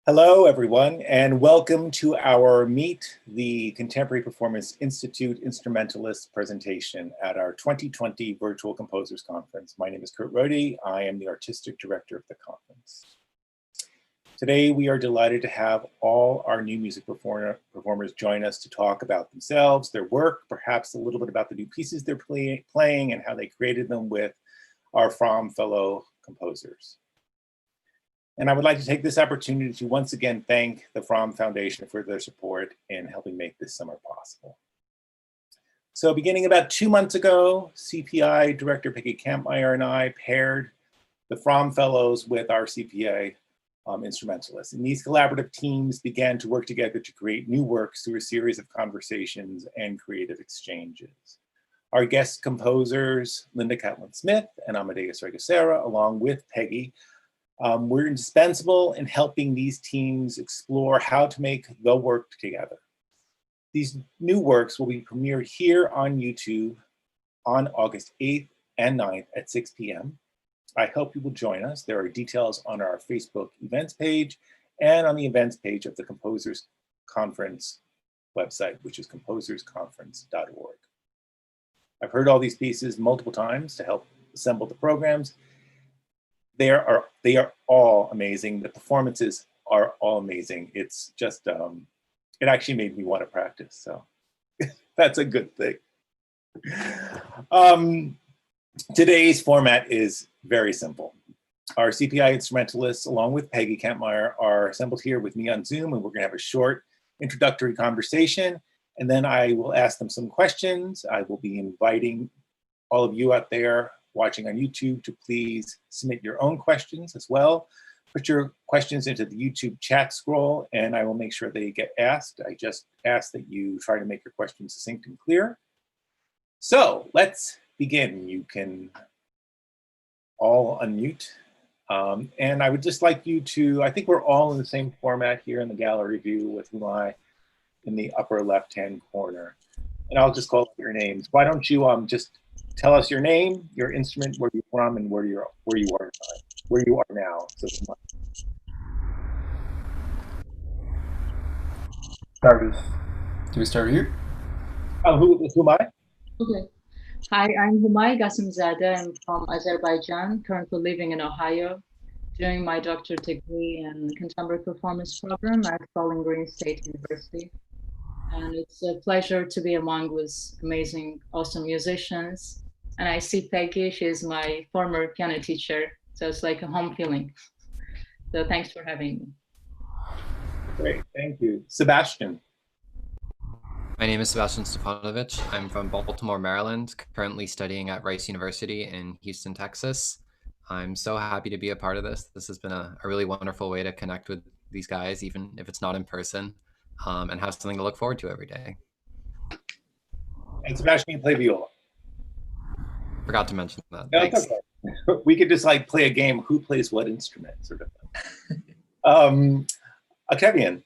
Hello, everyone, and welcome to our Meet the Contemporary Performance Institute Instrumentalists presentation at our 2020 Virtual Composers Conference. My name is Kurt Rohde. I am the Artistic Director of the conference. Today, we are delighted to have all our new music performers join us to talk about themselves, their work, perhaps a little bit about the new pieces they're playing and how they created them with our Fromm fellow composers. And I would like to take this opportunity to once again thank the Fromm Foundation for their support in helping make this summer possible. So beginning about 2 months ago, CPI Director Peggy Kampmeyer and I paired the Fromm Fellows with our CPA instrumentalists. And these collaborative teams began to work together to create new works through a series of conversations and creative exchanges. Our guest composers, Linda Catlin-Smith and Amadeus Regasera, along with Peggy, were indispensable in helping these teams explore how to make the work together. These new works will be premiered here on YouTube on August 8th and 9th at 6 p.m. I hope you will join us. There are details on our Facebook events page and on the events page of the Composers Conference website, which is composersconference.org. I've heard all these pieces multiple times to help assemble the programs. They are all amazing. The performances are all amazing. It's just, it actually made me want to practice. So that's a good thing. Today's format is very simple. Our CPI instrumentalists, along with Peggy Kampmeyer, are assembled here with me on Zoom, and we're gonna have a short introductory conversation. And then I will ask them some questions. I will be inviting all of you out there watching on YouTube to please submit your own questions as well. Put your questions into the YouTube chat scroll and I will make sure they get asked. I just ask that you try to make your questions succinct and clear. So let's begin. You can all unmute. And I would just like you to, I think we're all in the same format here in the gallery view with Humay in the upper left-hand corner. And I'll just call your names. Why don't you just tell us your name, your instrument, where you're from, and where you are now. So Do we start here? Who am I? Okay. Hi, I'm Humay Gasimzade. I'm from Azerbaijan, currently living in Ohio, doing my doctorate degree in contemporary performance program at Bowling Green State University. And it's a pleasure to be among these amazing, awesome musicians. And I see Peggy, she's my former piano teacher. So it's like a home feeling. So thanks for having me. Great, thank you. Sebastian. My name is Sebastian Stefanovic. I'm from Baltimore, Maryland, currently studying at Rice University in Houston, Texas. I'm so happy to be a part of this. This has been a really wonderful way to connect with these guys, even if it's not in person, and have something to look forward to every day. And Sebastian, you play viola. Forgot to mention that. No, it's okay. We could just like play a game, who plays what instrument, sort of thing. Octavian.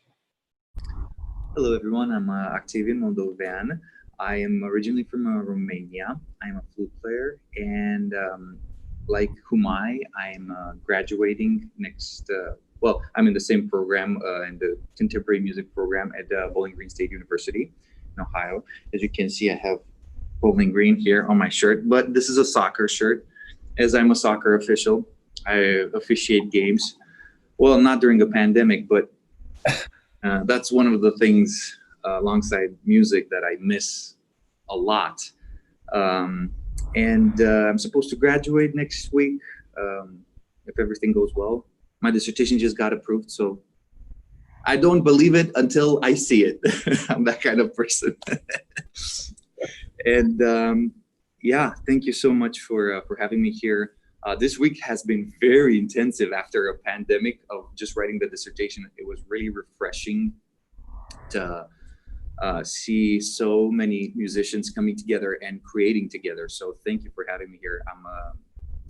Hello, everyone. I'm Octavian Moldovean. I am originally from Romania. I'm a flute player, and like Humay, I'm graduating next. Well, I'm in the same program, in the contemporary music program at Bowling Green State University in Ohio. As you can see, I have Bowling Green here on my shirt, but this is a soccer shirt. As I'm a soccer official, I officiate games. Well, not during a pandemic, but that's one of the things alongside music that I miss a lot. And I'm supposed to graduate next week if everything goes well. My dissertation just got approved, so I don't believe it until I see it. I'm that kind of person. And yeah, thank you so much for having me here. This week has been very intensive after a pandemic of just writing the dissertation. It was really refreshing to see so many musicians coming together and creating together. So thank you for having me here.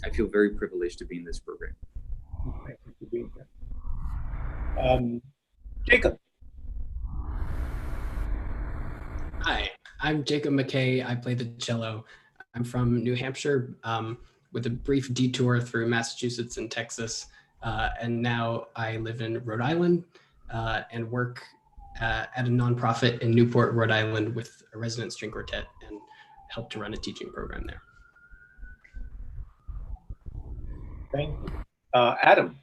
I feel very privileged to be in this program. Thank you for being here. Jacob. Hi, I'm Jacob MacKay. I play the cello. I'm from New Hampshire with a brief detour through Massachusetts and Texas. and now I live in Rhode Island and work at a nonprofit in Newport, Rhode Island with a resident string quartet and help to run a teaching program there. Thank you. Adam.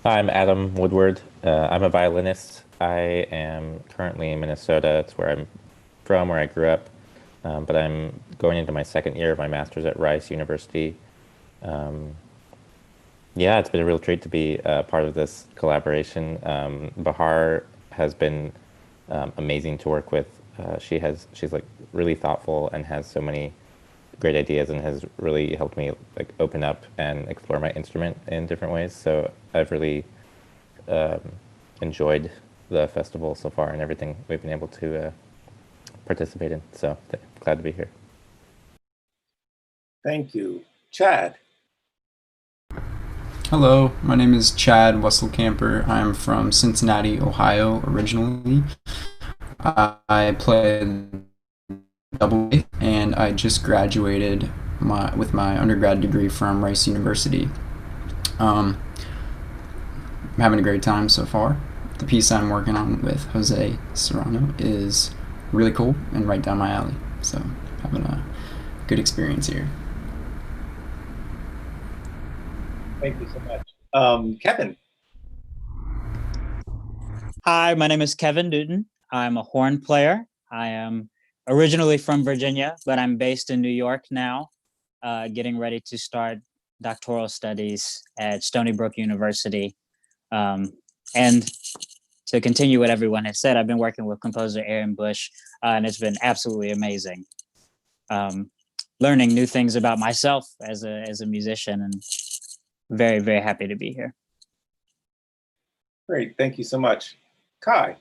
Hi, I'm Adam Woodward. I'm a violinist. I am currently in Minnesota. It's where I'm from, where I grew up. But I'm going into my second year of my master's at Rice University. Yeah, it's been a real treat to be part of this collaboration. Bahar has been amazing to work with. She's like really thoughtful and has so many great ideas and has really helped me like open up and explore my instrument in different ways. So I've really enjoyed the festival so far and everything we've been able to participate in. So glad to be here. Thank you. Chad. Hello, my name is Chad Wesselkamper. I'm from Cincinnati, Ohio originally. I played double bass and I just graduated with my undergrad degree from Rice University. I'm having a great time so far. The piece I'm working on with Jose Serrano is really cool and right down my alley. So having a good experience here. Thank you so much. Kevin. Hi, my name is Kevin Newton. I'm a horn player. I am originally from Virginia, but I'm based in New York now, getting ready to start doctoral studies at Stony Brook University. And to continue what everyone has said, I've been working with composer Aaron Bush, and it's been absolutely amazing. Learning new things about myself as a musician, and very, very happy to be here. Great, thank you so much. Kai.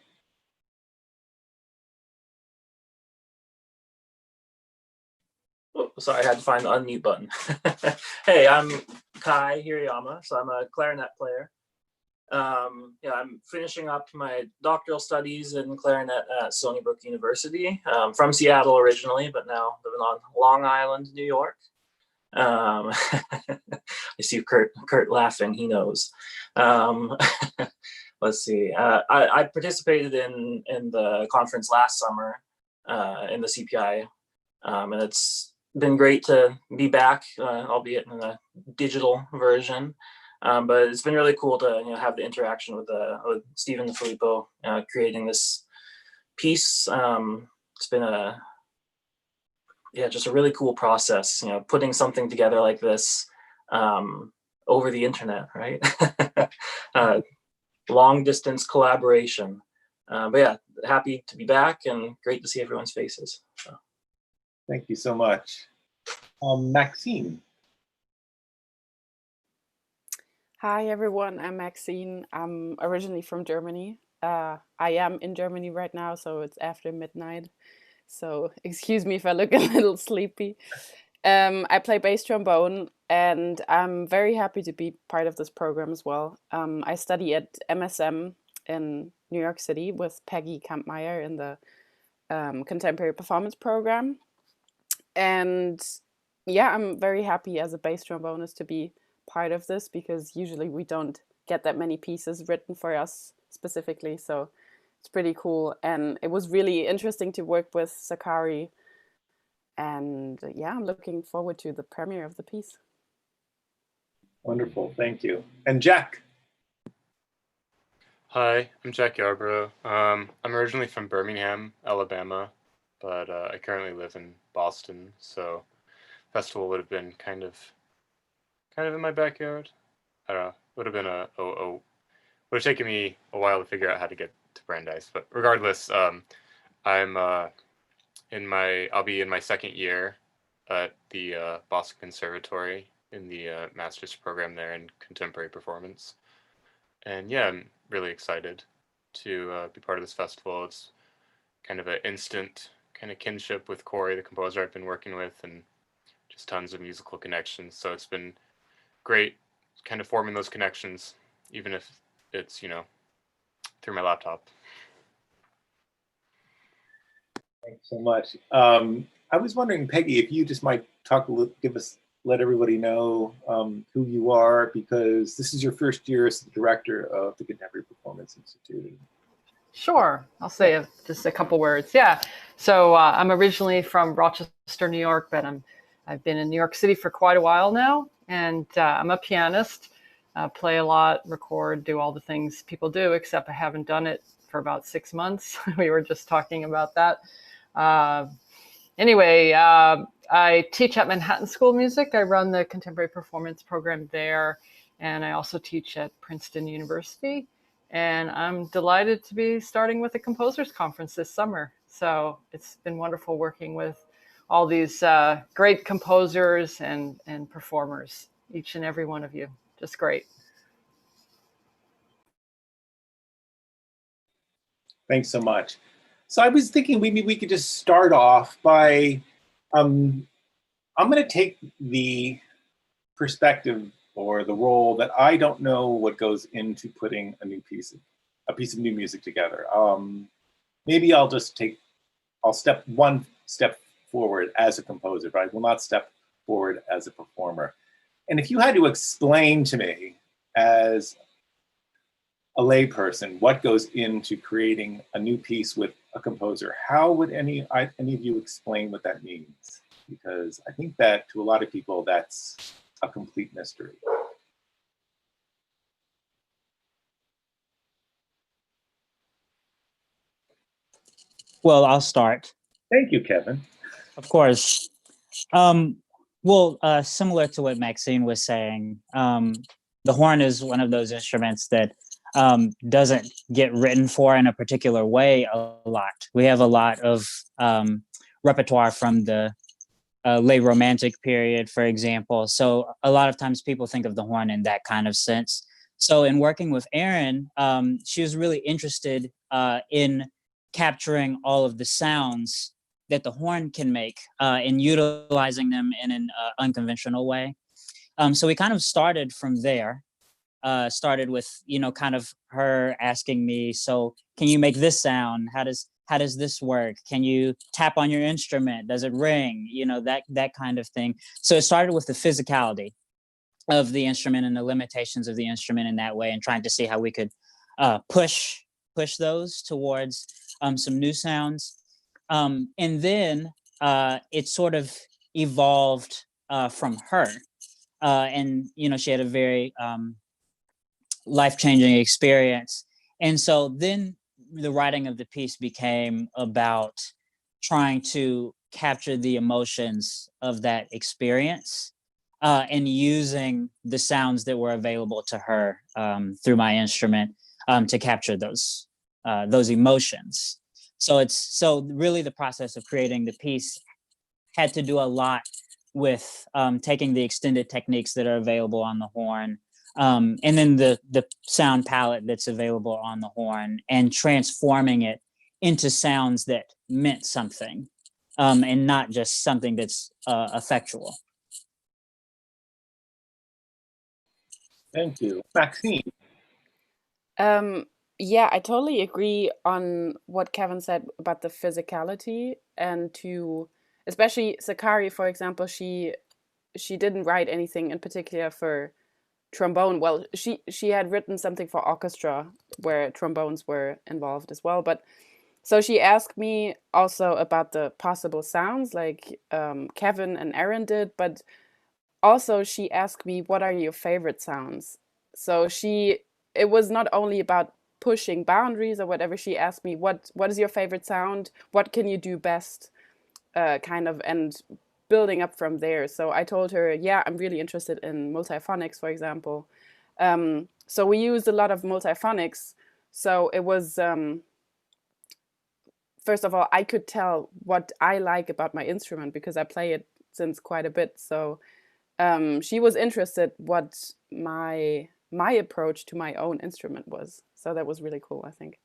Oh, sorry, I had to find the unmute button. Hey, I'm Kaichi Hirayama, so I'm a clarinet player. Yeah, I'm finishing up my doctoral studies in clarinet at Stony Brook University. From Seattle originally, but now living on Long Island, New York. I see Kurt laughing, he knows. Let's see, I participated in the conference last summer in the CPI, and it's been great to be back, albeit in a digital version. But it's been really cool to have the interaction with Stephen Filippo creating this piece. It's been just a really cool process, putting something together like this over the internet, right? Long distance collaboration. But yeah, happy to be back and great to see everyone's faces. So. Thank you so much. Maxine. Hi everyone, I'm Maxine. I'm originally from Germany. I am in Germany right now, so it's after midnight. So excuse me if I look a little sleepy. I play bass trombone and I'm very happy to be part of this program as well. I study at MSM in New York City with Peggy Kampmeyer in the Contemporary Performance program. And yeah, I'm very happy as a bass trombonist to be part of this because usually we don't get that many pieces written for us specifically. So it's pretty cool. And it was really interesting to work with Sakari. And yeah, I'm looking forward to the premiere of the piece. Wonderful, thank you. And Jack. Hi, I'm Jack Yarbrough. I'm originally from Birmingham, Alabama, but I currently live in Boston, so festival would have been kind of in my backyard. I don't know, would have been would have taken me a while to figure out how to get to Brandeis, but regardless, I'll be in my second year at the Boston Conservatory in the master's program there in contemporary performance. And yeah, I'm really excited to be part of this festival. It's kind of an instant kind of kinship with Corey, the composer I've been working with, and just tons of musical connections. So it's been great kind of forming those connections, even if it's, through my laptop. Thanks so much. I was wondering, Peggy, if you just might give us let everybody know who you are, because this is your first year as the director of the Contemporary Performance Institute. Sure, I'll say just a couple words. Yeah, so I'm originally from Rochester, New York, but I've been in New York City for quite a while now, and I'm a pianist. Play a lot, record, do all the things people do, except I haven't done it for about 6 months. We were just talking about that. Anyway, I teach at Manhattan School of Music. I run the contemporary performance program there, and I also teach at Princeton University. And I'm delighted to be starting with the Composers Conference this summer. So it's been wonderful working with all these great composers and performers, each and every one of you. Just great. Thanks so much. So I was thinking maybe we could just start off by, I'm going to take the perspective or the role that I don't know what goes into putting a piece of new music together. Maybe I'll step one step forward as a composer, but I will not step forward as a performer. And if you had to explain to me as a layperson what goes into creating a new piece with a composer, how would any of you explain what that means? Because I think that to a lot of people, that's a complete mystery. Well, I'll start. Thank you, Kevin. Of course. Well, similar to what Maxine was saying, the horn is one of those instruments that doesn't get written for in a particular way a lot. We have a lot of repertoire from the late Romantic period, for example. So a lot of times people think of the horn in that kind of sense. So in working with Erin, she was really interested in capturing all of the sounds that the horn can make and utilizing them in an unconventional way. So we kind of started from there. Started with, kind of her asking me, so can you make this sound? How does this work? Can you tap on your instrument? Does it ring? That kind of thing. So it started with the physicality of the instrument and the limitations of the instrument in that way, and trying to see how we could push those towards some new sounds. And then it sort of evolved from her. And, she had a very life-changing experience. And so then the writing of the piece became about trying to capture the emotions of that experience and using the sounds that were available to her through my instrument to capture those emotions. So really the process of creating the piece had to do a lot with taking the extended techniques that are available on the horn, and then the sound palette that's available on the horn, and transforming it into sounds that meant something, and not just something that's effectual. Thank you. Maxine. Yeah, I totally agree on what Kevin said about the physicality, and especially Sakari, for example, she didn't write anything in particular for trombone. Well, she had written something for orchestra where trombones were involved as well. But so she asked me also about the possible sounds like Kevin and Erin did, but also she asked me, what are your favorite sounds? So it was not only about pushing boundaries or whatever. She asked me, what is your favorite sound? What can you do best? And building up from there. So I told her, yeah, I'm really interested in multiphonics, for example. So we used a lot of multiphonics. So it was, first of all, I could tell what I like about my instrument because I play it since quite a bit. So she was interested what my approach to my own instrument was. So that was really cool, I think.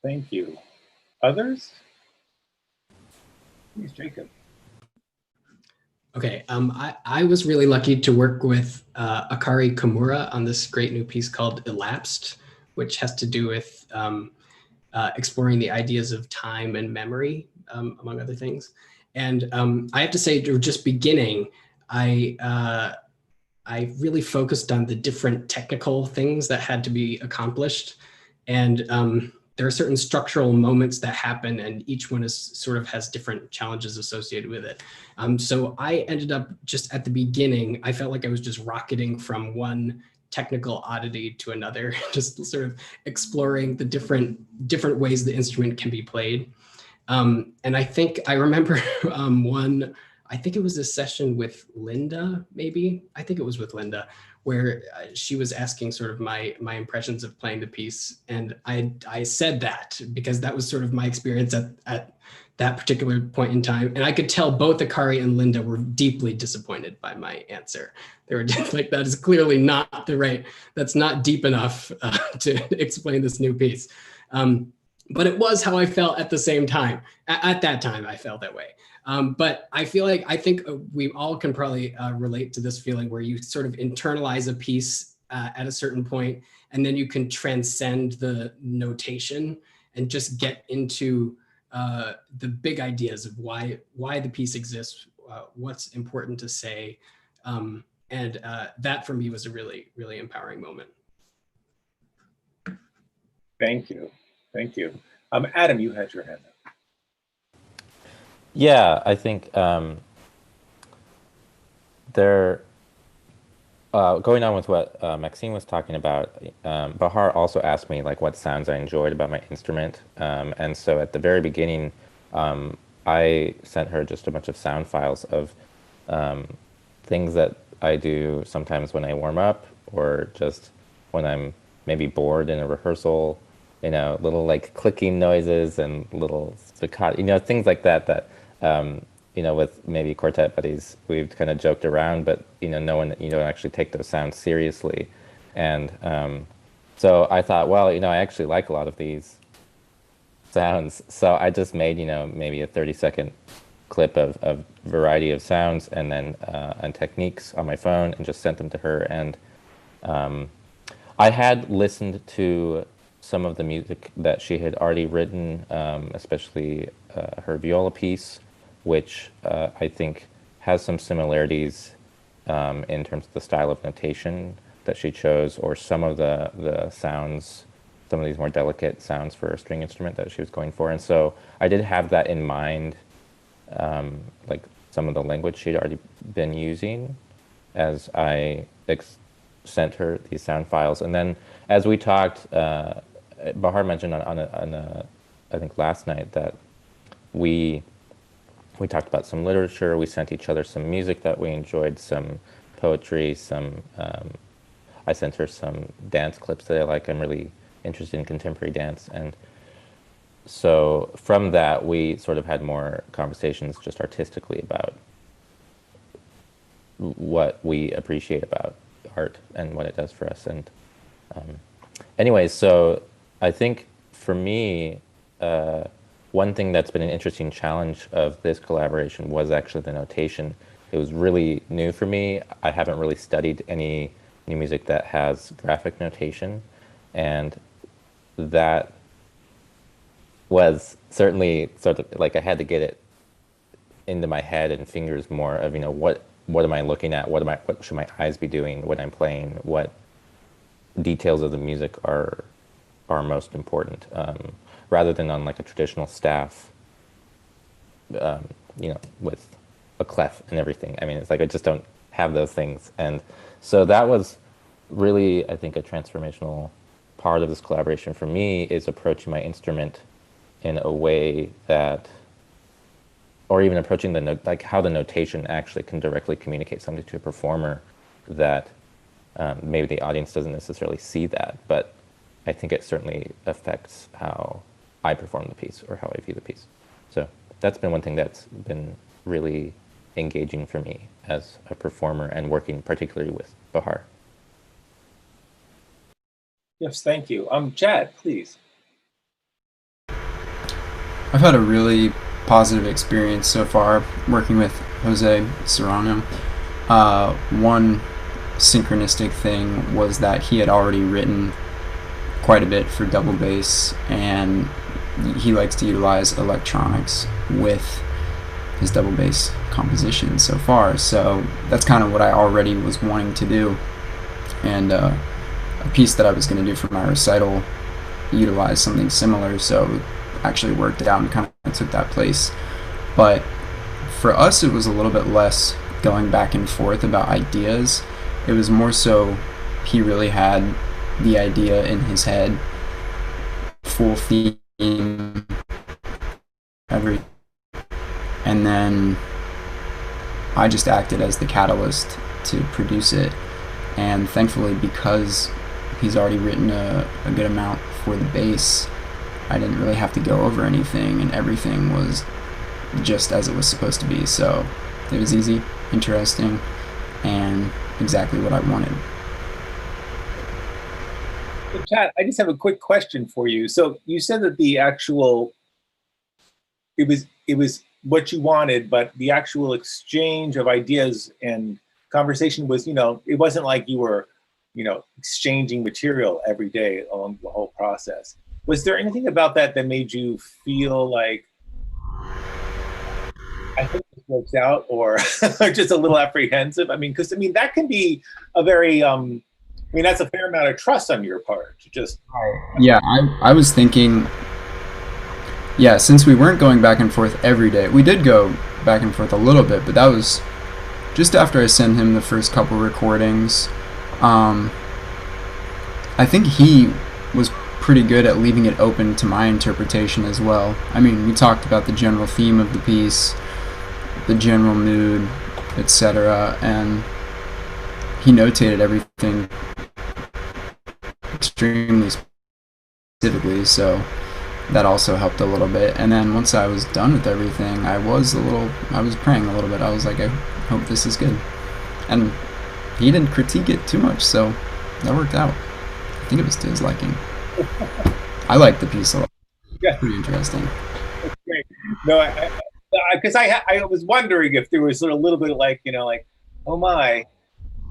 Thank you. Others? Please, Jacob. Okay, I was really lucky to work with Akari Komura on this great new piece called Elapsed, which has to do with exploring the ideas of time and memory, among other things. And I have to say, just beginning, I really focused on the different technical things that had to be accomplished. And there are certain structural moments that happen, and each one is sort of has different challenges associated with it. So I ended up just at the beginning, I felt like I was just rocketing from one technical oddity to another, just sort of exploring the different ways the instrument can be played. And I think I remember I think it was a session with Linda, maybe. I think it was with Linda, where she was asking sort of my impressions of playing the piece. And I said that because that was sort of my experience at that particular point in time. And I could tell both Akari and Linda were deeply disappointed by my answer. They were just like, that is clearly not that's not deep enough to explain this new piece. But it was how I felt at the same time. At that time, I felt that way. But I think we all can probably relate to this feeling where you sort of internalize a piece at a certain point, and then you can transcend the notation and just get into the big ideas of why the piece exists, what's important to say. And that for me was a really, really empowering moment. Thank you. Thank you. Adam, you had your hand up. Yeah, I think going on with what Maxine was talking about, Bahar also asked me like what sounds I enjoyed about my instrument. And so at the very beginning, I sent her just a bunch of sound files of things that I do sometimes when I warm up, or just when I'm maybe bored in a rehearsal, little like clicking noises and little staccato, things like that, with maybe quartet buddies, we've kind of joked around, but, no one, don't actually take those sounds seriously. And so I thought, well, I actually like a lot of these sounds. So I just made, maybe a 30-second clip of variety of sounds and then and techniques on my phone and just sent them to her. And I had listened to some of the music that she had already written, especially her viola piece, which I think has some similarities in terms of the style of notation that she chose, or some of the sounds, some of these more delicate sounds for a string instrument that she was going for. And so I did have that in mind, like some of the language she'd already been using as I sent her these sound files. And then as we talked, Bahar mentioned I think last night that we talked about some literature, we sent each other some music that we enjoyed, some poetry, I sent her some dance clips that I like. I'm really interested in contemporary dance. And so from that, we sort of had more conversations just artistically about what we appreciate about art and what it does for us. And anyways, so I think for me, one thing that's been an interesting challenge of this collaboration was actually the notation. It was really new for me. I haven't really studied any new music that has graphic notation, and that was certainly sort of like I had to get it into my head and fingers more of, what am I looking at? What should my eyes be doing when I'm playing? What details of the music are most important, rather than on like a traditional staff, with a clef and everything. I mean, it's like I just don't have those things. And so that was really, I think, a transformational part of this collaboration for me, is approaching my instrument in a way that, or even approaching like how the notation actually can directly communicate something to a performer that maybe the audience doesn't necessarily see that, but I think it certainly affects how I perform the piece or how I view the piece. So that's been one thing that's been really engaging for me as a performer and working particularly with Bahar. Yes, thank you. Chad, please. I've had a really positive experience so far working with Jose Serrano. One synchronistic thing was that he had already written quite a bit for double bass, and he likes to utilize electronics with his double bass composition so far. So that's kind of what I already was wanting to do. And a piece that I was going to do for my recital utilized something similar, so it actually worked it out and kind of took that place. But for us, it was a little bit less going back and forth about ideas. It was more so he really had the idea in his head, full theme, everything. And then I just acted as the catalyst to produce it. And thankfully, because he's already written a good amount for the bass, I didn't really have to go over anything, and everything was just as it was supposed to be. So it was easy, interesting, and exactly what I wanted. So Chad, I just have a quick question for you. So you said that the actual, it was what you wanted, but the actual exchange of ideas and conversation was, it wasn't like you were, exchanging material every day along the whole process. Was there anything about that that made you feel like, I think this works out, or just a little apprehensive? Because that can be a very, that's a fair amount of trust on your part to just. Yeah, I was thinking, since we weren't going back and forth every day, we did go back and forth a little bit, but that was just after I sent him the first couple recordings. I think he was pretty good at leaving it open to my interpretation as well. We talked about the general theme of the piece, the general mood, etc., and he notated everything extremely specifically, so that also helped a little bit. And then once I was done with everything, I was praying a little bit. I was like, I hope this is good. And he didn't critique it too much, so that worked out. I think it was to his liking. I liked the piece a lot. Yeah. Pretty interesting. That's great. No, because I was wondering if there was a little bit of like, oh my,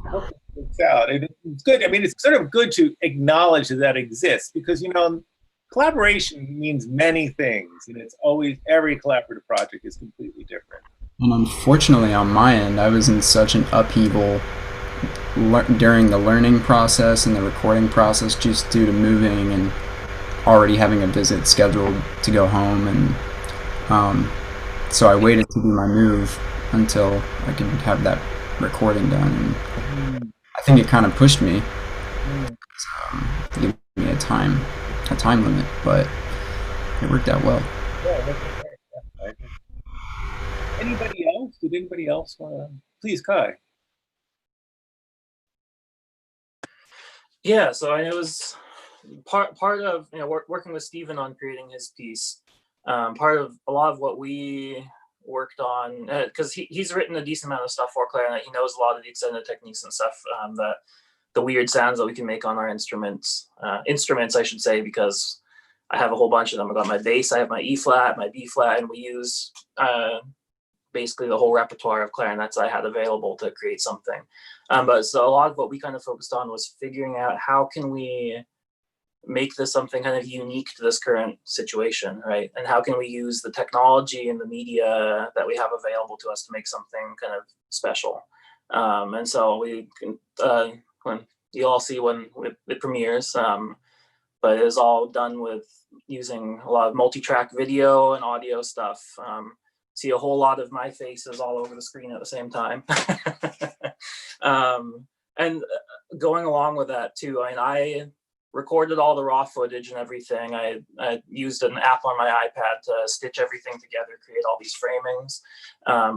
I hope this works out. And it's good. It's sort of good to acknowledge that exists, because, collaboration means many things, and it's always, every collaborative project is completely different. And unfortunately, on my end, I was in such an upheaval during the learning process and the recording process, just due to moving and already having a visit scheduled to go home. And so I waited to do my move until I could have that recording done. And I think it kind of pushed me, gave me a time limit, but it worked out well. Yeah, that's great. Anybody else? Did anybody else want to? Please, Kai. Yeah, so it was part of working with Stephen on creating his piece. Part of a lot of what we worked on, because he's written a decent amount of stuff for clarinet. He knows a lot of the extended techniques and stuff, the weird sounds that we can make on our instruments, I should say, because I have a whole bunch of them. I got my bass, I have my E flat, my B flat, and we use basically the whole repertoire of clarinets I had available to create something. But so a lot of what we kind of focused on was figuring out how can we make this something kind of unique to this current situation, right? And how can we use the technology and the media that we have available to us to make something kind of special? And so we can, when you all see when it premieres, but it was all done with using a lot of multi-track video and audio stuff. See a whole lot of my faces all over the screen at the same time. And going along with that too, I recorded all the raw footage and everything. I used an app on my iPad to stitch everything together, create all these framings.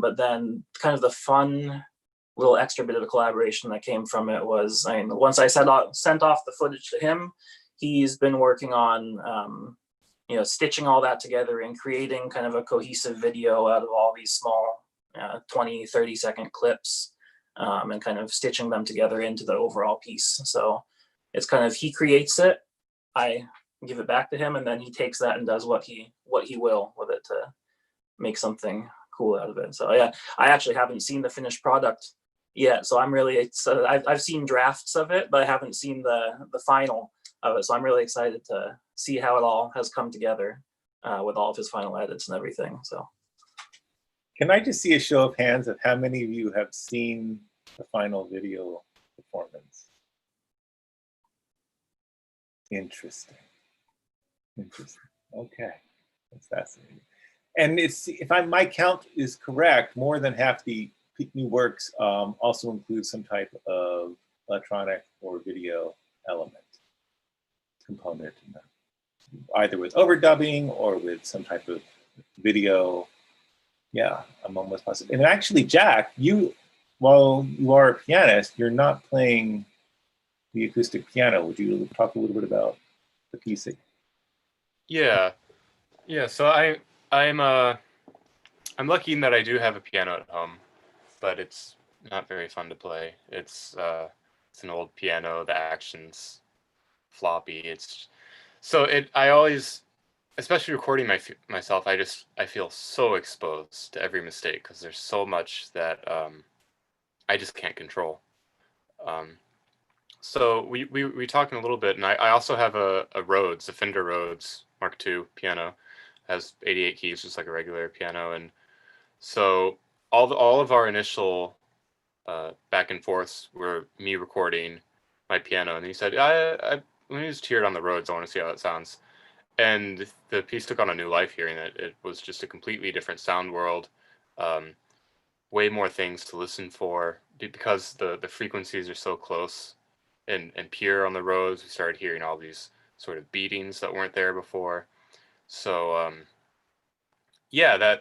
But then kind of the fun little extra bit of a collaboration that came from it was, once I sent off the footage to him, he's been working on stitching all that together and creating kind of a cohesive video out of all these small 20, 30-second clips, and kind of stitching them together into the overall piece. So it's kind of, he creates it, I give it back to him, and then he takes that and does what he will with it to make something cool out of it. So yeah, I actually haven't seen the finished product yet. So I'm really, I've seen drafts of it, but I haven't seen the final of it. So I'm really excited to see how it all has come together with all of his final edits and everything. So Can I just see a show of hands of how many of you have seen the final video performance? Interesting. Interesting. Okay, that's fascinating. And it's, if my count is correct, more than half the new works also include some type of electronic or video element component, either with overdubbing or with some type of video. Yeah, I'm almost positive. And actually, Jack, you, while you are a pianist, you're not playing the acoustic piano. Would you talk a little bit about the piece? Yeah, so I'm lucky in that I do have a piano at home, but it's not very fun to play. It's an old piano. The action's floppy. I always, especially recording myself, I feel so exposed to every mistake because there's so much that I just can't control. So we talking a little bit, and I also have a Rhodes, a Fender Rhodes Mark II piano. It has 88 keys, just like a regular piano, and so all of our initial back and forths were me recording my piano, and he said, "I let me just hear it on the Rhodes. I want to see how it sounds." And the piece took on a new life hearing it. It was just a completely different sound world, way more things to listen for because the frequencies are so close and pure on the Rhodes. We started hearing all these sort of beatings that weren't there before. So yeah,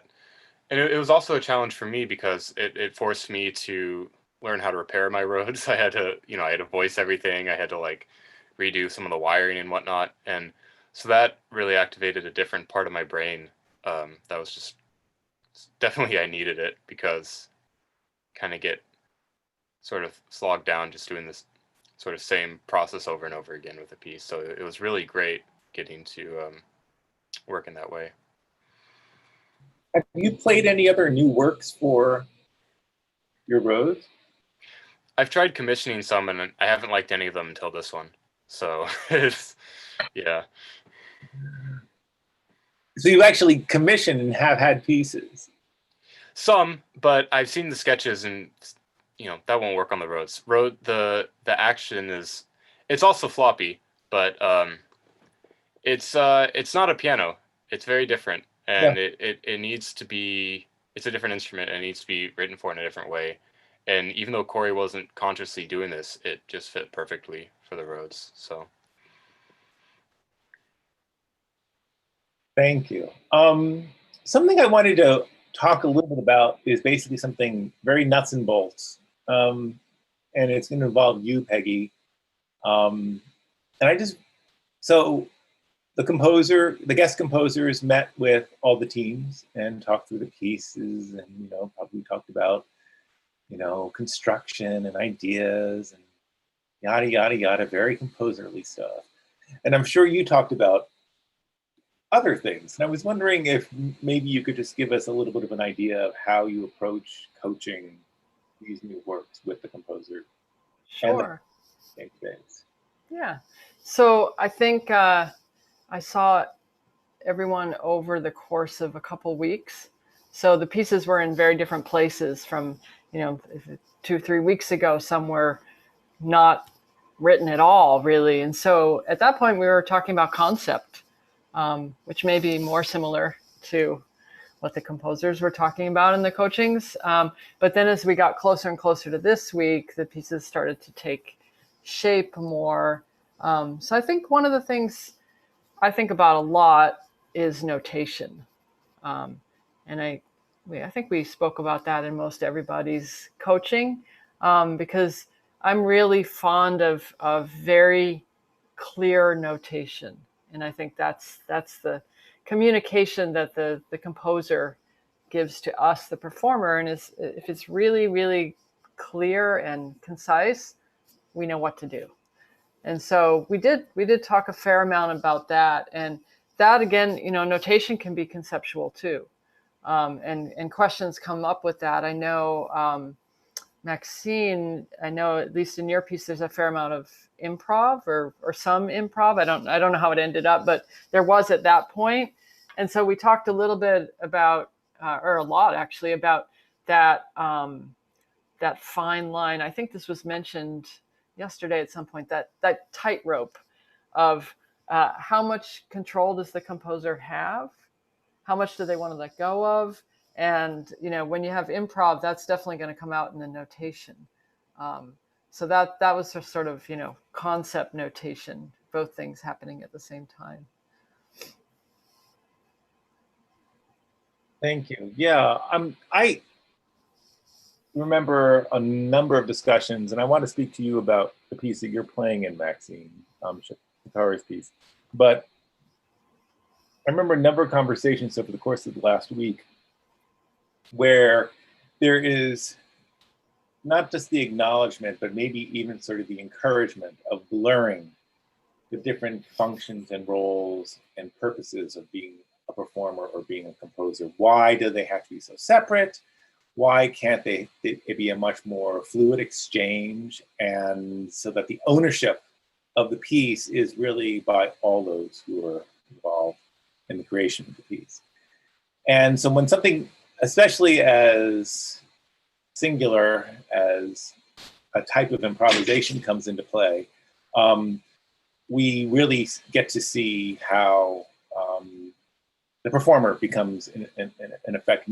and it was also a challenge for me because it forced me to learn how to repair my Rhodes. I had to voice everything. I had to like redo some of the wiring and whatnot, and so that really activated a different part of my brain. That was just definitely, I needed it because kind of get sort of slogged down just doing this sort of same process over and over again with a piece. So it was really great getting to work in that way. Have you played any other new works for your Rhodes? I've tried commissioning some, and I haven't liked any of them until this one. So it's, yeah. So you actually commissioned and have had pieces? Some, but I've seen the sketches, and that won't work on the Rhodes. The action is, it's also floppy, but it's not a piano. It's very different, and yeah. it needs to be. It's a different instrument, and it needs to be written for in a different way. And even though Corey wasn't consciously doing this, it just fit perfectly for the Rhodes. So. Thank you. Something I wanted to talk a little bit about is basically something very nuts and bolts. And it's going to involve you, Peggy. And so the guest composers met with all the teams and talked through the pieces and, probably talked about, construction and ideas and yada, yada, yada, very composerly stuff. And I'm sure you talked about other things. And I was wondering if maybe you could just give us a little bit of an idea of how you approach coaching these new works with the composer. Sure. And the days. Yeah. So I think I saw everyone over the course of a couple weeks. So the pieces were in very different places from, 2 or 3 weeks ago, some were not written at all, really. And so at that point, we were talking about concept, which may be more similar to what the composers were talking about in the coachings. But then as we got closer and closer to this week, the pieces started to take shape more. So I think one of the things I think about a lot is notation. And I think we spoke about that in most everybody's coaching, because I'm really fond of very clear notation. And I think that's the communication that the composer gives to us, the performer. And if it's really, really clear and concise, we know what to do. And so we did talk a fair amount about that. And that, again, notation can be conceptual too. And questions come up with that. I know, Maxine, at least in your piece, there's a fair amount of improv or some improv. I don't know how it ended up, but there was at that point. And so we talked a little bit about or a lot actually, about that that fine line. I think this was mentioned yesterday at some point, that tightrope of how much control does the composer have? How much do they want to let go of? And, you know, when you have improv, that's definitely going to come out in the notation. So that was a sort of, you know, concept notation, both things happening at the same time. Thank you. Yeah, I remember a number of discussions, and I want to speak to you about the piece that you're playing in, Maxine, Shikari's piece. But I remember a number of conversations over the course of the last week where there is not just the acknowledgement, but maybe even sort of the encouragement of blurring the different functions and roles and purposes of being a performer or being a composer. Why do they have to be so separate? Why can't it be a much more fluid exchange, and so that the ownership of the piece is really by all those who are involved in the creation of the piece? And so when something, especially as singular as a type of improvisation comes into play, we really get to see how the performer becomes, in effect,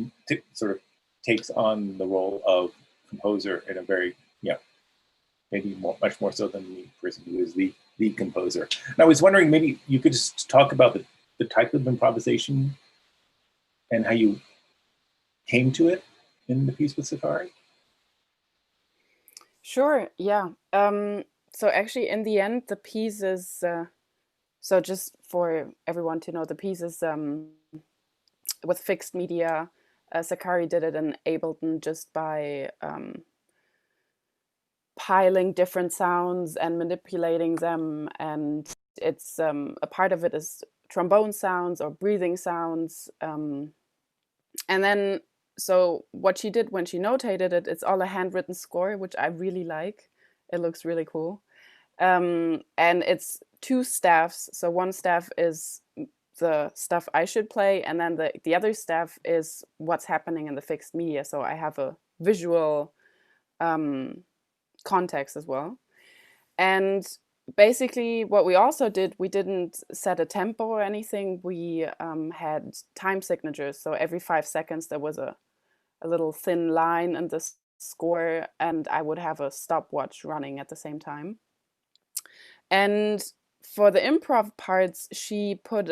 sort of takes on the role of composer in a very, maybe much more so than the person who is the composer. And I was wondering, maybe you could just talk about the type of improvisation and how you came to it in the piece with Safari. Sure, yeah. So actually, in the end, the piece is, so just for everyone to know, the piece is with fixed media. Sakari did it in Ableton just by piling different sounds and manipulating them. And it's a part of it is trombone sounds or breathing sounds. And then, so what she did when she notated it, it's all a handwritten score, which I really like. It looks really cool. And it's 2 staffs. So one staff is the stuff I should play, and then the other staff is what's happening in the fixed media. So I have a visual context as well. And basically what we also did, we didn't set a tempo or anything. We had time signatures. So every 5 seconds there was a little thin line in the score, and I would have a stopwatch running at the same time. And for the improv parts, she put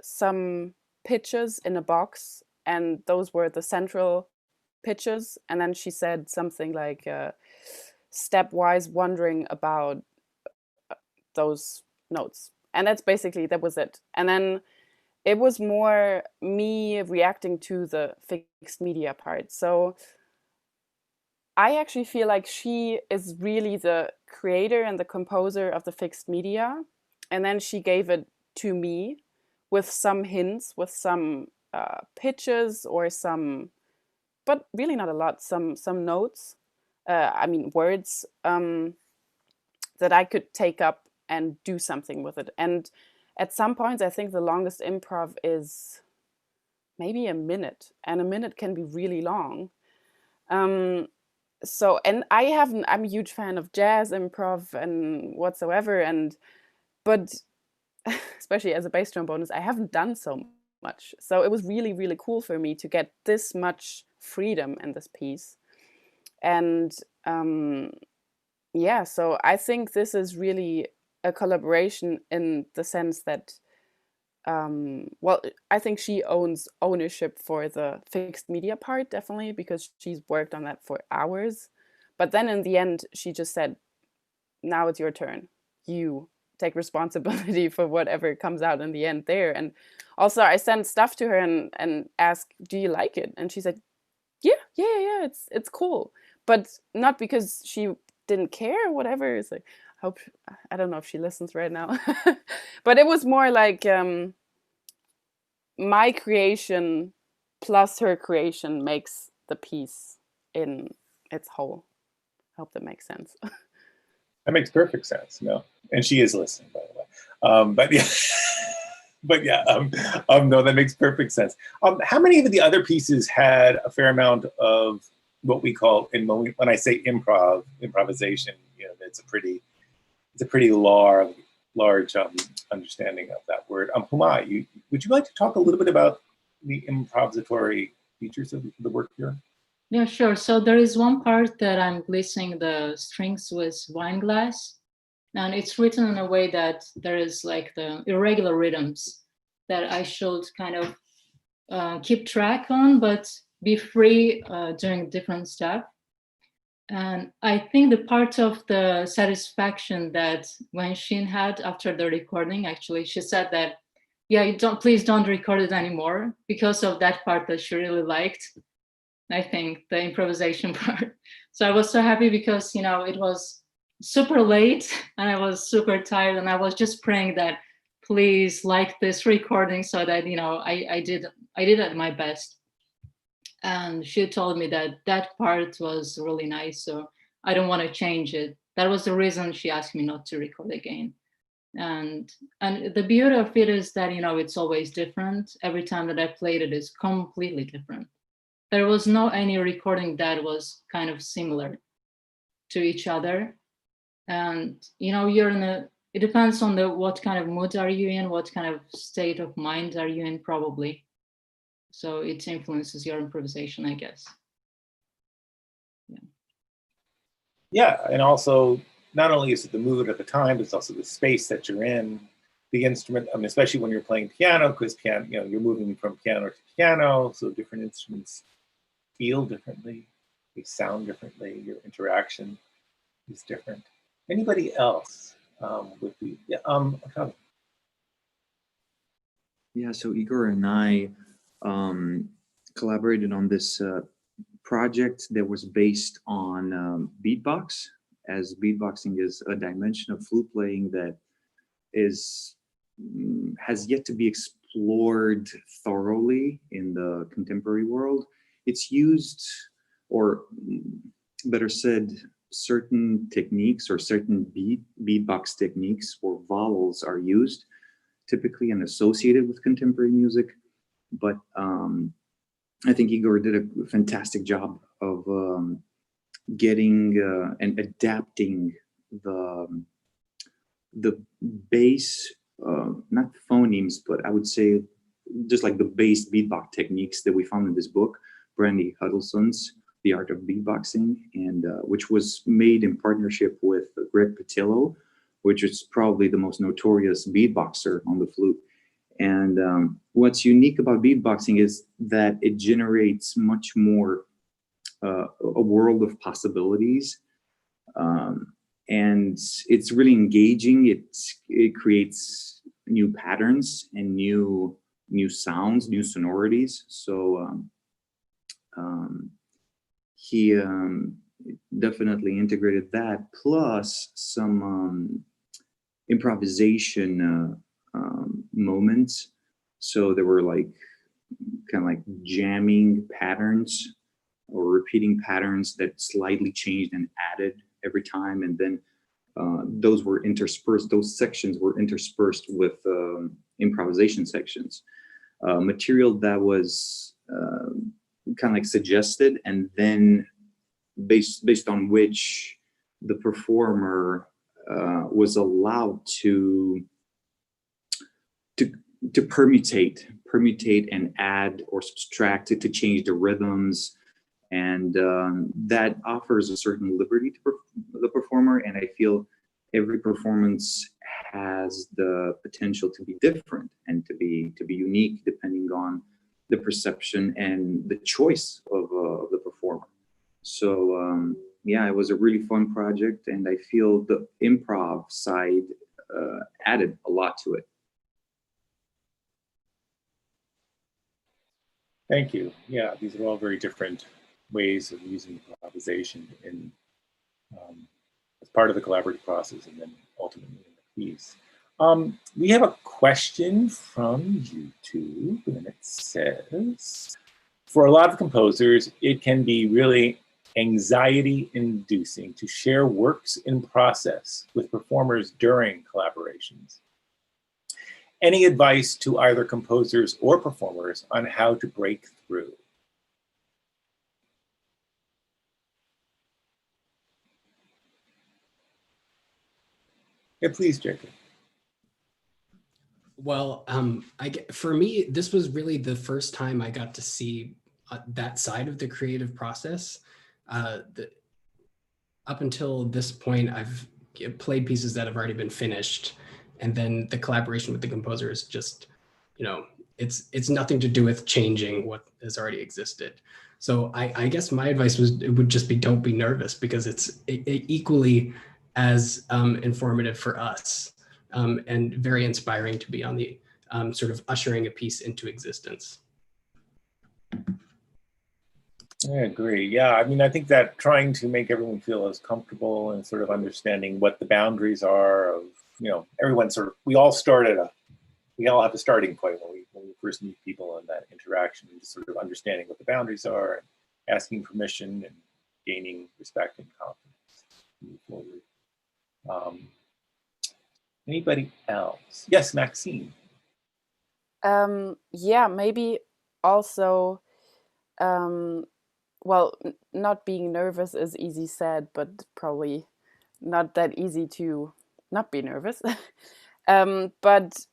some pitches in a box, and those were the central pitches. And then she said something like stepwise wondering about those notes. And that's basically, that was it. And then it was more me reacting to the fixed media part. So I actually feel like she is really the creator and the composer of the fixed media. And then she gave it to me with some hints, with some pitches or some, but really not a lot, some notes, words that I could take up and do something with it. And at some points, I think the longest improv is maybe a minute, and a minute can be really long. So, and I'm a huge fan of jazz improv and whatsoever, but especially as a bass trombonist, I haven't done so much. So it was really, really cool for me to get this much freedom in this piece. And yeah, so I think this is really a collaboration in the sense that, well, I think she owns ownership for the fixed media part, definitely, because she's worked on that for hours. But then in the end, she just said, now it's your turn. You take responsibility for whatever comes out in the end there. And also I sent stuff to her and asked, do you like it? And she said, yeah, it's cool. But not because she didn't care or whatever. It's like, I don't know if she listens right now. But it was more like my creation plus her creation makes the piece in its whole. I hope that makes sense. That makes perfect sense, and she is listening, by the way. But yeah. But yeah, no, that makes perfect sense. How many of the other pieces had a fair amount of what we call, when I say improvisation, you know, it's a pretty large understanding of that word. Humay, would you like to talk a little bit about the improvisatory features of the work here? Yeah, sure. So there is one part that I'm glissing the strings with wine glass. And it's written in a way that there is like the irregular rhythms that I should kind of keep track on, but be free doing different stuff. And I think the part of the satisfaction that when Shin had after the recording, actually, she said that, yeah, please don't record it anymore, because of that part that she really liked. I think the improvisation part. So I was so happy because, you know, it was super late and I was super tired, and I was just praying that please like this recording so that, you know, I did at my best. And she told me that that part was really nice, so I don't want to change it. That was the reason she asked me not to record again. And the beauty of it is that, you know, it's always different. Every time that I played it is completely different. There was no any recording that was kind of similar to each other. And, you know, it depends on what kind of mood are you in, what kind of state of mind are you in, probably. So it influences your improvisation, I guess. Yeah, and also not only is it the mood at the time, but it's also the space that you're in, the instrument. I mean, especially when you're playing piano, because piano, you know, you're moving from piano to piano, so different instruments feel differently, they sound differently, your interaction is different. Anybody else would be, yeah, Octavian. Yeah, so Igor and I collaborated on this project that was based on beatbox, as beatboxing is a dimension of flute playing that has yet to be explored thoroughly in the contemporary world. It's used, or better said, certain techniques or certain beatbox techniques or vowels are used typically and associated with contemporary music. But I think Igor did a fantastic job of getting and adapting the bass, not phonemes, but I would say just like the bass beatbox techniques that we found in this book, Brandy Huddleston's The Art of Beatboxing, and which was made in partnership with Greg Patillo, which is probably the most notorious beatboxer on the flute. And what's unique about beatboxing is that it generates much more a world of possibilities, and it's really engaging. It creates new patterns and new sounds, new sonorities. So he definitely integrated that, plus some improvisation moments. So there were like kind of like jamming patterns or repeating patterns that slightly changed and added every time, and then those were interspersed. Those sections were interspersed with improvisation sections, material that was kind of like suggested, and then based on which the performer was allowed to permutate and add or subtract to change the rhythms, and that offers a certain liberty to the performer. And I feel every performance has the potential to be different and to be unique depending on the perception and the choice of the performer. So yeah, it was a really fun project, and I feel the improv side added a lot to it. Thank you. Yeah, these are all very different ways of using improvisation as part of the collaborative process, and then ultimately in the piece. We have a question from YouTube, and it says, for a lot of composers, it can be really anxiety-inducing to share works in process with performers during collaborations. Any advice to either composers or performers on how to break through? Yeah, please, Jacob. Well, for me, this was really the first time I got to see that side of the creative process. Up until this point, I've played pieces that have already been finished, and then the collaboration with the composer is just, it's nothing to do with changing what has already existed. So I guess my advice would just be, don't be nervous, because it's equally as informative for us. And very inspiring to be on the sort of ushering a piece into existence. I agree. Yeah, I mean, I think that trying to make everyone feel as comfortable and sort of understanding what the boundaries are of, everyone sort of, we all have a starting point when we first meet people in that interaction, and just sort of understanding what the boundaries are, and asking permission and gaining respect and confidence to move forward. Anybody else? Yes, Maxine. Yeah, maybe also, well, not being nervous is easy said, but probably not that easy to not be nervous. But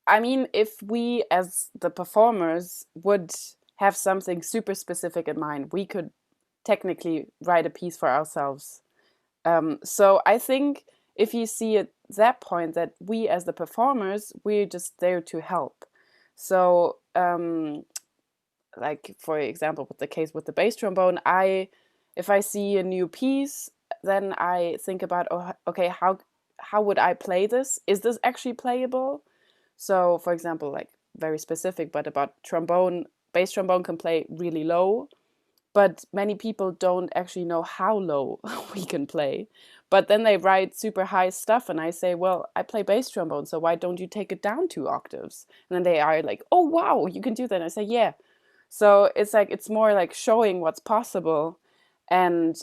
I mean, if we as the performers would have something super specific in mind, we could technically write a piece for ourselves. So I think if you see at that point that we as the performers, we're just there to help. So like, for example, with the case with the bass trombone, if I see a new piece, then I think about, oh, okay, how would I play this? Is this actually playable? So, for example, like very specific, but about trombone, bass trombone can play really low, but many people don't actually know how low we can play. But then they write super high stuff, and I say, well, I play bass trombone, so why don't you take it down 2 octaves? And then they are like, oh, wow, you can do that. And I say, yeah. So it's like, it's more like showing what's possible and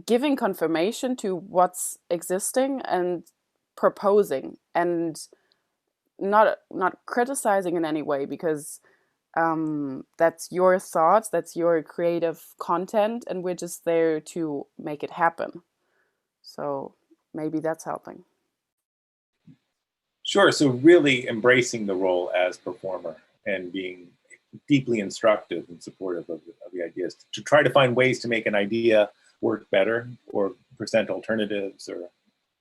giving confirmation to what's existing and proposing, and not criticizing in any way, because that's your thoughts, that's your creative content, and we're just there to make it happen. So maybe that's helping. Sure. So really embracing the role as performer and being deeply instructive and supportive of the ideas, to try to find ways to make an idea work better, or present alternatives or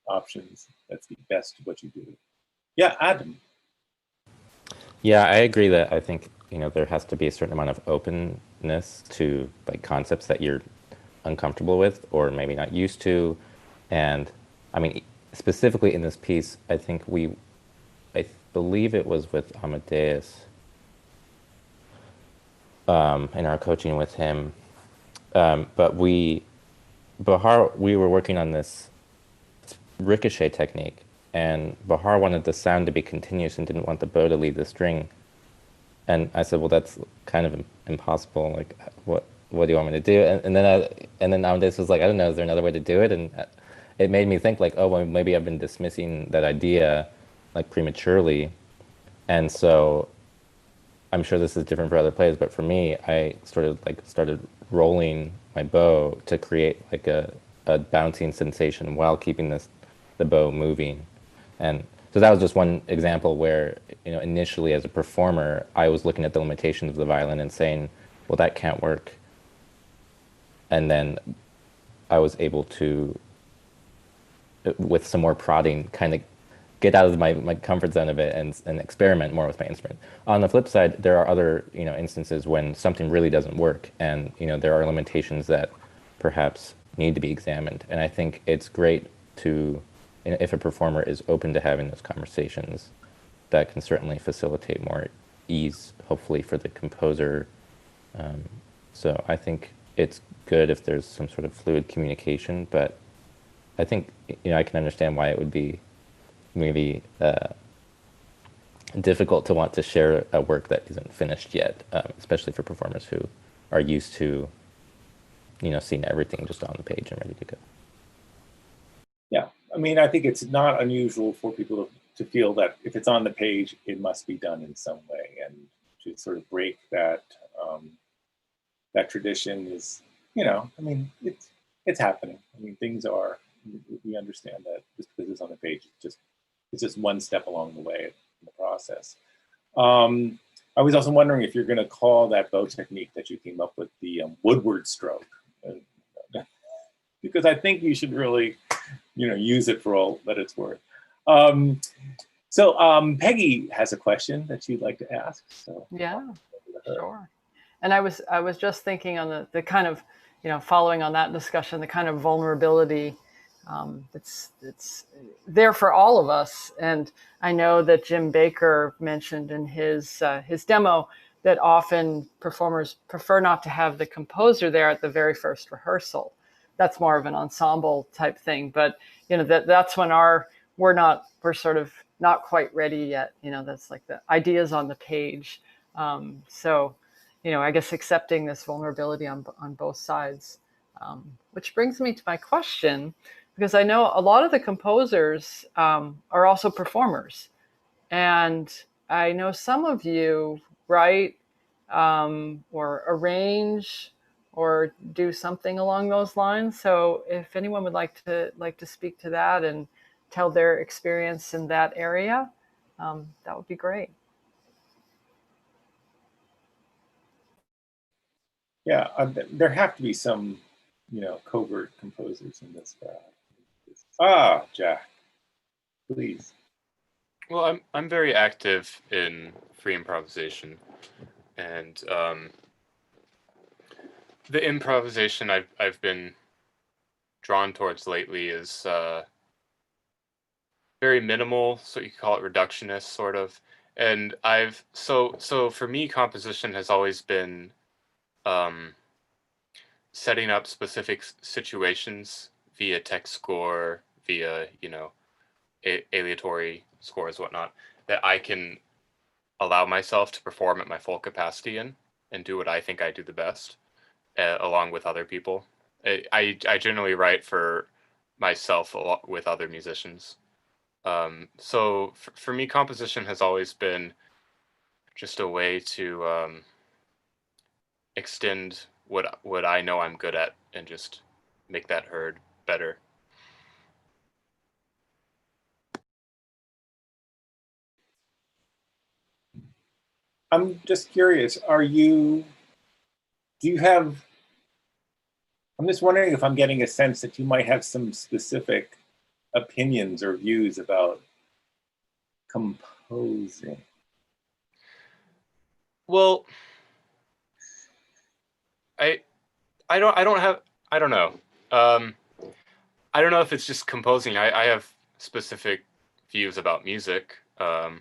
options. That's the best of what you do. Yeah, Adam. Yeah, I agree that I think, there has to be a certain amount of openness to like concepts that you're uncomfortable with or maybe not used to. And I mean, specifically in this piece, I think I believe it was with Amadeus, in our coaching with him. But Bahar, we were working on this ricochet technique, and Bahar wanted the sound to be continuous and didn't want the bow to lead the string. And I said, well, that's kind of impossible. Like, what do you want me to do? And then Amadeus was like, I don't know, is there another way to do it? And it made me think like, oh, well, maybe I've been dismissing that idea like prematurely. And so I'm sure this is different for other players, but for me, I started rolling my bow to create like a bouncing sensation while keeping the bow moving. And so that was just one example where, initially as a performer, I was looking at the limitations of the violin and saying, well, that can't work. And then I was able to, with some more prodding, kind of get out of my comfort zone of it and experiment more with my instrument. On the flip side, there are other, instances when something really doesn't work, and, there are limitations that perhaps need to be examined. And I think it's great to, if a performer is open to having those conversations, that can certainly facilitate more ease, hopefully, for the composer. So I think it's good if there's some sort of fluid communication, but I think, I can understand why it would be maybe difficult to want to share a work that isn't finished yet, especially for performers who are used to, seeing everything just on the page and ready to go. Yeah, I mean, I think it's not unusual for people to feel that if it's on the page, it must be done in some way, and to sort of break that that tradition is, you know, I mean, it's happening. I mean, things are, we understand that just because it's on the page, it's just one step along the way in the process. I was also wondering if you're going to call that bow technique that you came up with the Woodward stroke, because I think you should really, you know, use it for all that it's worth. So Peggy has a question that she'd like to ask. So yeah, sure. And I was just thinking on the kind of, you know, following on that discussion, the kind of vulnerability that's there for all of us. And I know that Jim Baker mentioned in his demo that often performers prefer not to have the composer there at the very first rehearsal. That's more of an ensemble type thing. But, you know, that's when we're sort of not quite ready yet. You know, that's like the ideas on the page. So, you know, I guess accepting this vulnerability on both sides, which brings me to my question, because I know a lot of the composers are also performers. And I know some of you write or arrange or do something along those lines. So if anyone would like to speak to that and tell their experience in that area, that would be great. Yeah, there have to be some, you know, covert composers in this. Jack, please. Well, I'm very active in free improvisation, and the improvisation I've been drawn towards lately is very minimal, so you could call it reductionist, sort of. And so for me, composition has always been setting up specific situations via text score, via, you know, aleatory scores, whatnot, that I can allow myself to perform at my full capacity in and do what I think I do the best, along with other people. I generally write for myself a lot with other musicians. So for me, composition has always been just a way to extend what I know I'm good at and just make that heard better. I'm just curious, do you have, I'm just wondering if I'm getting a sense that you might have some specific opinions or views about composing. Well, I don't know. I don't know if it's just composing. I have specific views about music. That.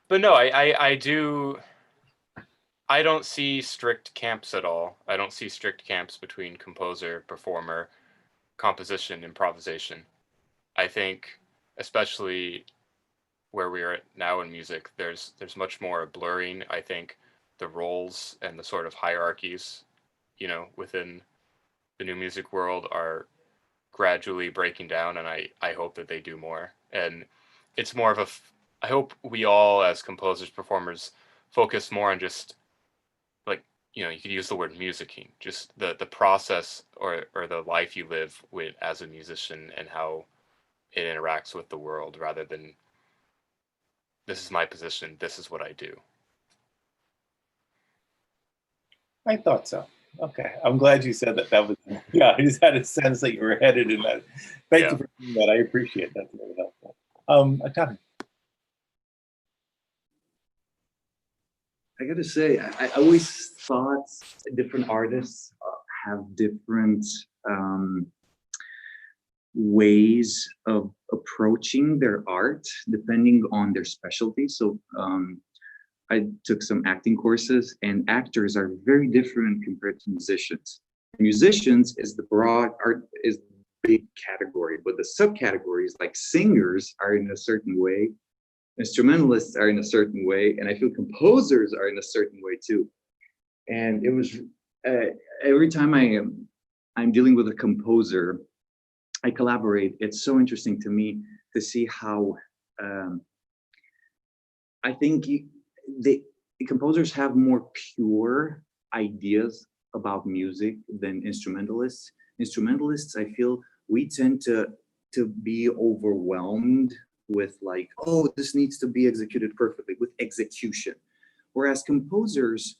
But no, I don't see strict camps at all. I don't see strict camps between composer, performer, composition, improvisation. I think, especially where we are at now in music, there's much more blurring. I think the roles and the sort of hierarchies, you know, within the new music world are gradually breaking down, and I hope that they do more. And it's more of I hope we all as composers, performers, focus more on just, like, you know, you could use the word musicking, just the process or the life you live with as a musician and how it interacts with the world, rather than this is my position, this is what I do. I thought so. Okay, I'm glad you said that. That was, yeah, I just had a sense that you were headed in that. Thank you for doing that. I appreciate that. That's really helpful. Octavian. I gotta say, I always thought different artists have different ways of approaching their art depending on their specialty. So I took some acting courses, and actors are very different compared to musicians. Musicians is the broad art, is big category, but the subcategories like singers are in a certain way, instrumentalists are in a certain way, and I feel composers are in a certain way too. And it was every time I'm dealing with a composer, I collaborate, it's so interesting to me to see how I think the composers have more pure ideas about music than instrumentalists. Instrumentalists, I feel we tend to be overwhelmed with like, oh, this needs to be executed perfectly, with execution. Whereas composers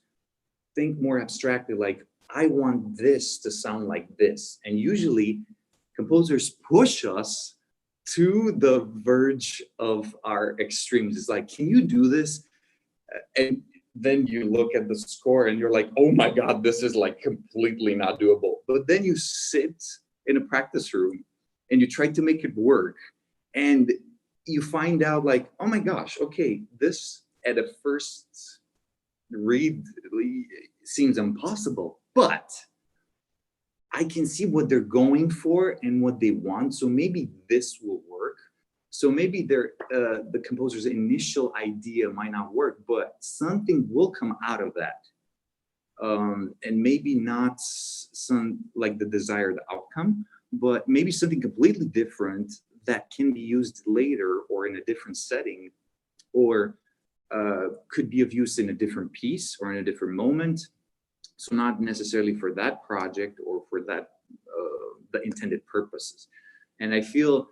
think more abstractly, like, I want this to sound like this. And usually composers push us to the verge of our extremes. It's like, can you do this? And then you look at the score and you're like, oh my God, this is like completely not doable. But then you sit in a practice room and you try to make it work. And you find out like, oh my gosh, okay, this at a first read seems impossible, but I can see what they're going for and what they want. So maybe this will work. So maybe the composer's initial idea might not work, but something will come out of that. And maybe not some like the desired outcome, but maybe something completely different that can be used later or in a different setting, or could be of use in a different piece or in a different moment. So not necessarily for that project or for that the intended purposes. And I feel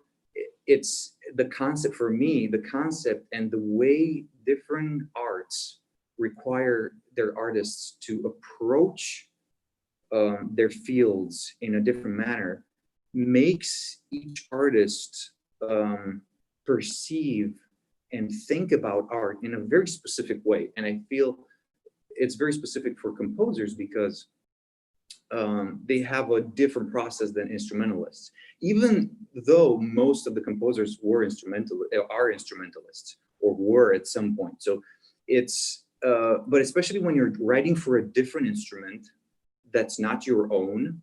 it's the concept for me, the concept and the way different arts require their artists to approach their fields in a different manner makes each artist perceive and think about art in a very specific way. And I feel it's very specific for composers because they have a different process than instrumentalists. Even though most of the composers are instrumentalists or were at some point. So it's, but especially when you're writing for a different instrument that's not your own,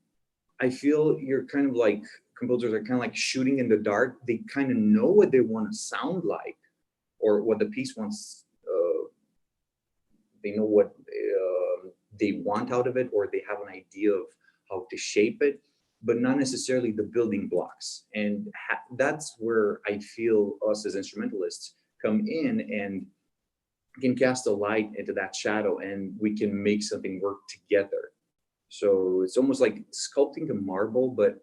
I feel you're kind of like, composers are kind of like shooting in the dark. They kind of know what they want to sound like or what the piece wants. They know what they want out of it, or they have an idea of how to shape it, but not necessarily the building blocks. And that's where I feel us as instrumentalists come in and can cast a light into that shadow, and we can make something work together. So it's almost like sculpting a marble, but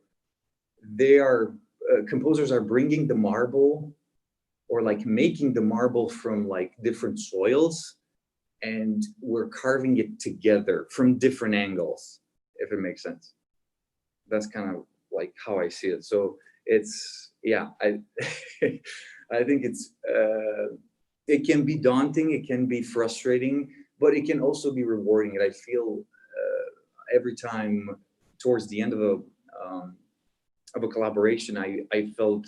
they are, composers are bringing the marble or like making the marble from like different soils, and we're carving it together from different angles, if it makes sense. That's kind of like how I see it. So it's, yeah, I think it's, it can be daunting, it can be frustrating, but it can also be rewarding. And I feel every time towards the end of a collaboration, I felt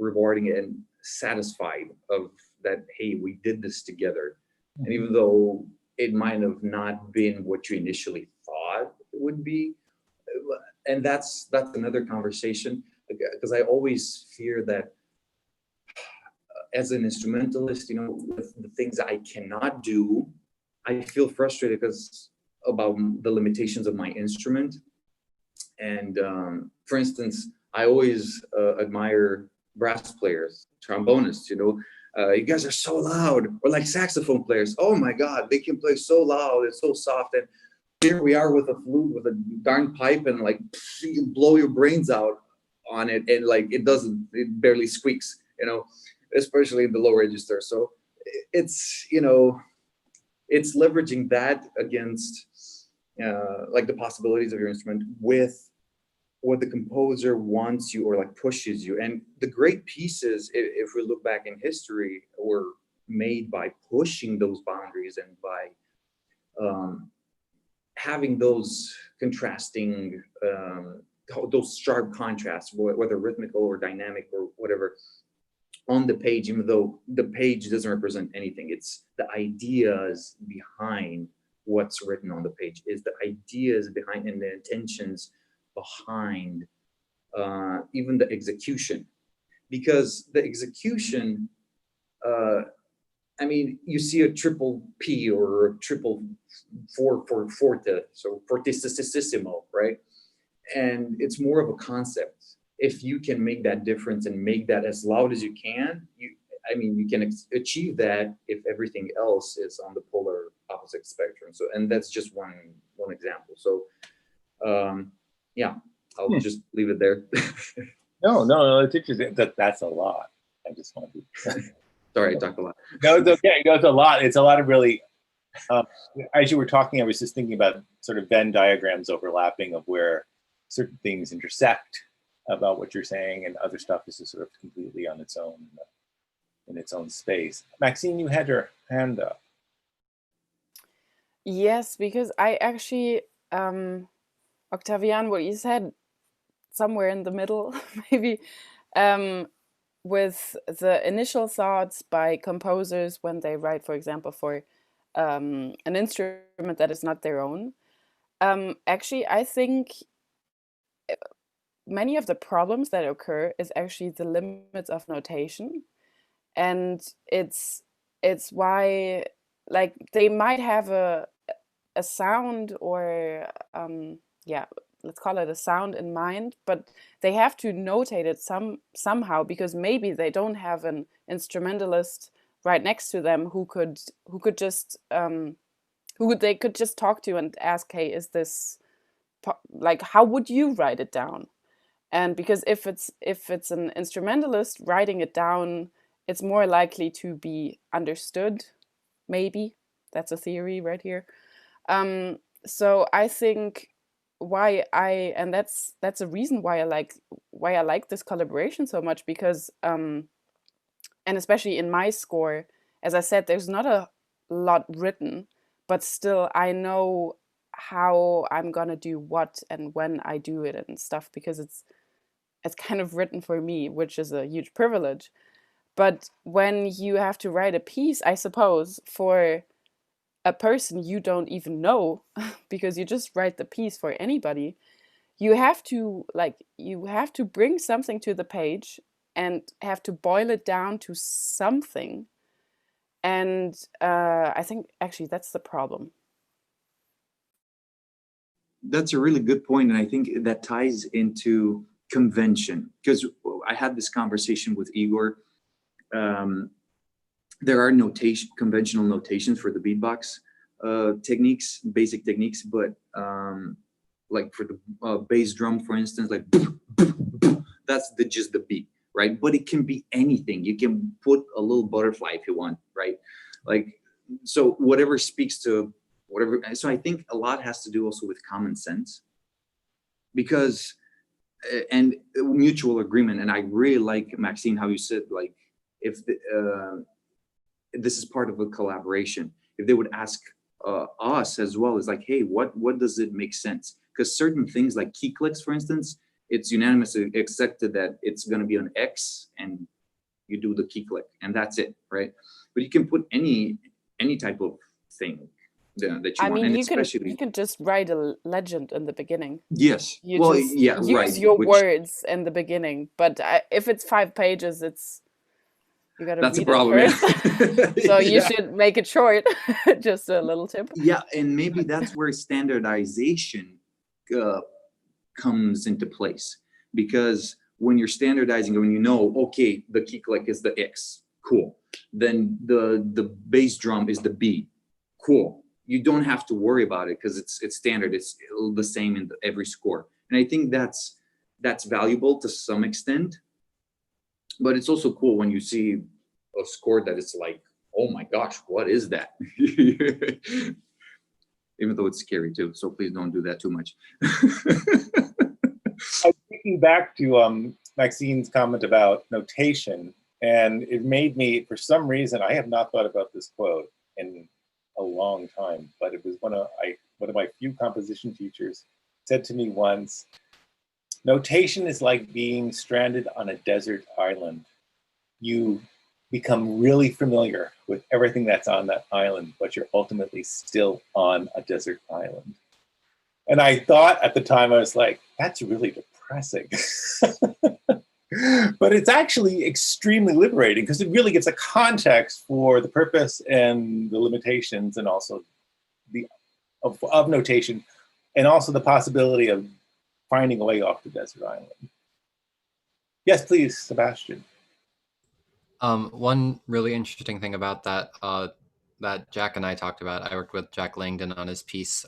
rewarding and satisfied of that, hey, we did this together. And even though it might have not been what you initially thought it would be, and that's another conversation, because I always fear that as an instrumentalist, you know, with the things I cannot do, I feel frustrated because about the limitations of my instrument. And for instance, I always admire brass players, trombonists, you know, you guys are so loud, or like saxophone players. Oh my God, they can play so loud, it's so soft. And here we are with a flute, with a darn pipe, and like you blow your brains out on it, and like it barely squeaks, you know, especially in the low register. So it's, you know, it's leveraging that against like the possibilities of your instrument with what the composer wants you or like pushes you. And the great pieces, if we look back in history, were made by pushing those boundaries and by having those contrasting, those sharp contrasts, whether rhythmical or dynamic or whatever, on the page, even though the page doesn't represent anything. It's the ideas behind what's written on the page, is the ideas behind and the intentions behind even the execution. Because the execution, I mean, you see a triple P or a triple four for forte, so fortissimo, right? And it's more of a concept. if you can make that difference and make that as loud as you can, you can achieve that if everything else is on the polar opposite spectrum. So, and that's just one example. So, yeah, I'll just leave it there. No, it's interesting. That's a lot. I just want to. Sorry, I talked a lot. No, it's okay. No, it's a lot. It's a lot of really. As you were talking, I was just thinking about sort of Venn diagrams overlapping of where certain things intersect about what you're saying, and other stuff is just sort of completely on its own, in its own space. Maxine, you had your hand up. Yes, because I actually, Octavian, what you said, somewhere in the middle, maybe, with the initial thoughts by composers when they write, for example, for an instrument that is not their own. Actually, I think many of the problems that occur is actually the limits of notation. And it's why, like, they might have a sound, or yeah, let's call it a sound in mind, but they have to notate it somehow, because maybe they don't have an instrumentalist right next to them who could just they could just talk to and ask, hey, is this like, how would you write it down? And because if it's an instrumentalist writing it down, it's more likely to be understood. Maybe that's a theory right here. So I think that's a reason why I like this collaboration so much, because and especially in my score, as I said, there's not a lot written, but still I know how I'm gonna do what and when I do it and stuff, because it's kind of written for me, which is a huge privilege. But when you have to write a piece, I suppose, for a person you don't even know, because you just write the piece for anybody, you have to bring something to the page and have to boil it down to something. And I think actually that's the problem. That's a really good point, and I think that ties into convention, because I had this conversation with Igor. There are conventional notations for the beatbox techniques, basic techniques, but like for the bass drum, for instance, like that's just the beat, right? But it can be anything. You can put a little butterfly if you want, right? Like, so whatever speaks to whatever. So I think a lot has to do also with common sense, because and mutual agreement. And I really like, Maxine, how you said, like, if this is part of a collaboration, if they would ask us as well, is like, hey, what does it make sense? Because certain things like key clicks, for instance, it's unanimously accepted that it's going to be an X and you do the key click and that's it, right? But you can put any type of thing that you want. I mean, and you can just write a legend in the beginning. Yes. You well, just yeah, use right. your words in the beginning. But if it's 5 pages, you gotta that's read a problem. it first. Yeah. So you Yeah. should make it short. Just a little tip. Yeah, and maybe that's where standardization comes into place, because when you're standardizing, when you know, okay, the key click is the X, cool. Then the bass drum is the B, cool. You don't have to worry about it because it's standard. It's the same in every score, and I think that's valuable to some extent. But it's also cool when you see a score that is like, oh my gosh, what is that? Even though it's scary too, so please don't do that too much. I'm thinking back to Maxine's comment about notation, and it made me, for some reason, I have not thought about this quote in a long time, but it was one of my few composition teachers said to me once, notation is like being stranded on a desert island. You become really familiar with everything that's on that island, but you're ultimately still on a desert island. And I thought at the time, I was like, that's really depressing. But it's actually extremely liberating, because it really gives a context for the purpose and the limitations, and also of notation, and also the possibility of finding a way off the desert island. Yes, please, Sebastian. One really interesting thing about that that Jack and I talked about, I worked with Jack Langdon on his piece,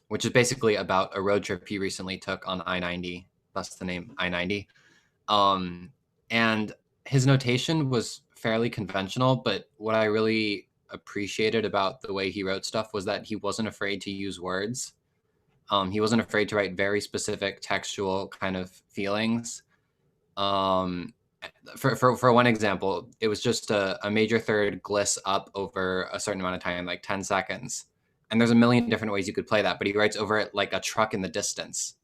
which is basically about a road trip he recently took on I-90. That's the name, I-90. And his notation was fairly conventional, but what I really appreciated about the way he wrote stuff was that he wasn't afraid to use words. He wasn't afraid to write very specific textual kind of feelings. For one example, it was just a major third gliss up over a certain amount of time, like 10 seconds. And there's a million different ways you could play that, but he writes over it like a truck in the distance.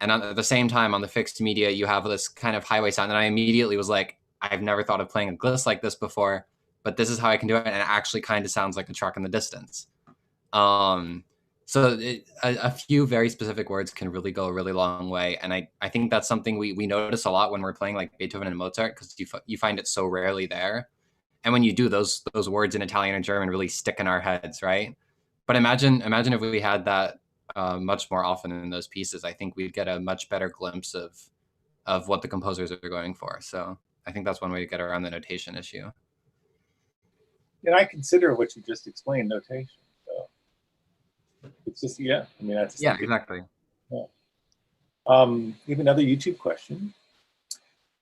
And at the same time, on the fixed media, you have this kind of highway sound. And I immediately was like, I've never thought of playing a gliss like this before, but this is how I can do it. And it actually kind of sounds like a truck in the distance. So a few very specific words can really go a really long way. And I think that's something we notice a lot when we're playing like Beethoven and Mozart, because you find it so rarely there. And when you do, those words in Italian and German really stick in our heads, right? But imagine if we had that much more often in those pieces. I think we'd get a much better glimpse of what the composers are going for. So I think that's one way to get around the notation issue. And I consider what you just explained notation. It's just, yeah, I mean, that's exactly. Yeah. We have another YouTube question.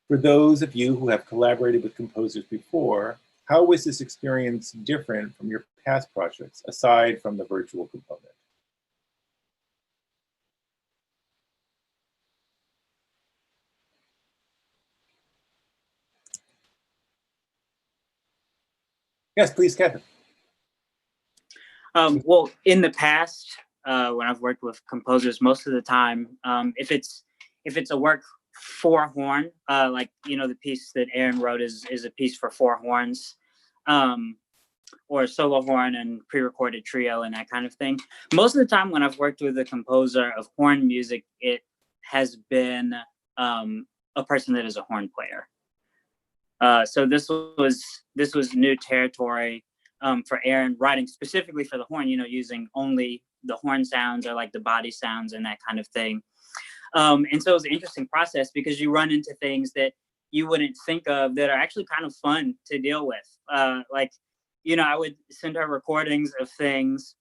For those of you who have collaborated with composers before, how was this experience different from your past projects, aside from the virtual component? Yes, please, Kevin. Well, in the past, when I've worked with composers, most of the time, if it's a work for horn, like the piece that Aaron wrote is a piece for 4 horns, or a solo horn and pre-recorded trio and that kind of thing. Most of the time, when I've worked with a composer of horn music, it has been a person that is a horn player. So this was new territory. For Aaron, writing specifically for the horn, using only the horn sounds or like the body sounds and that kind of thing. And so it was an interesting process because you run into things that you wouldn't think of that are actually kind of fun to deal with. I would send her recordings of things,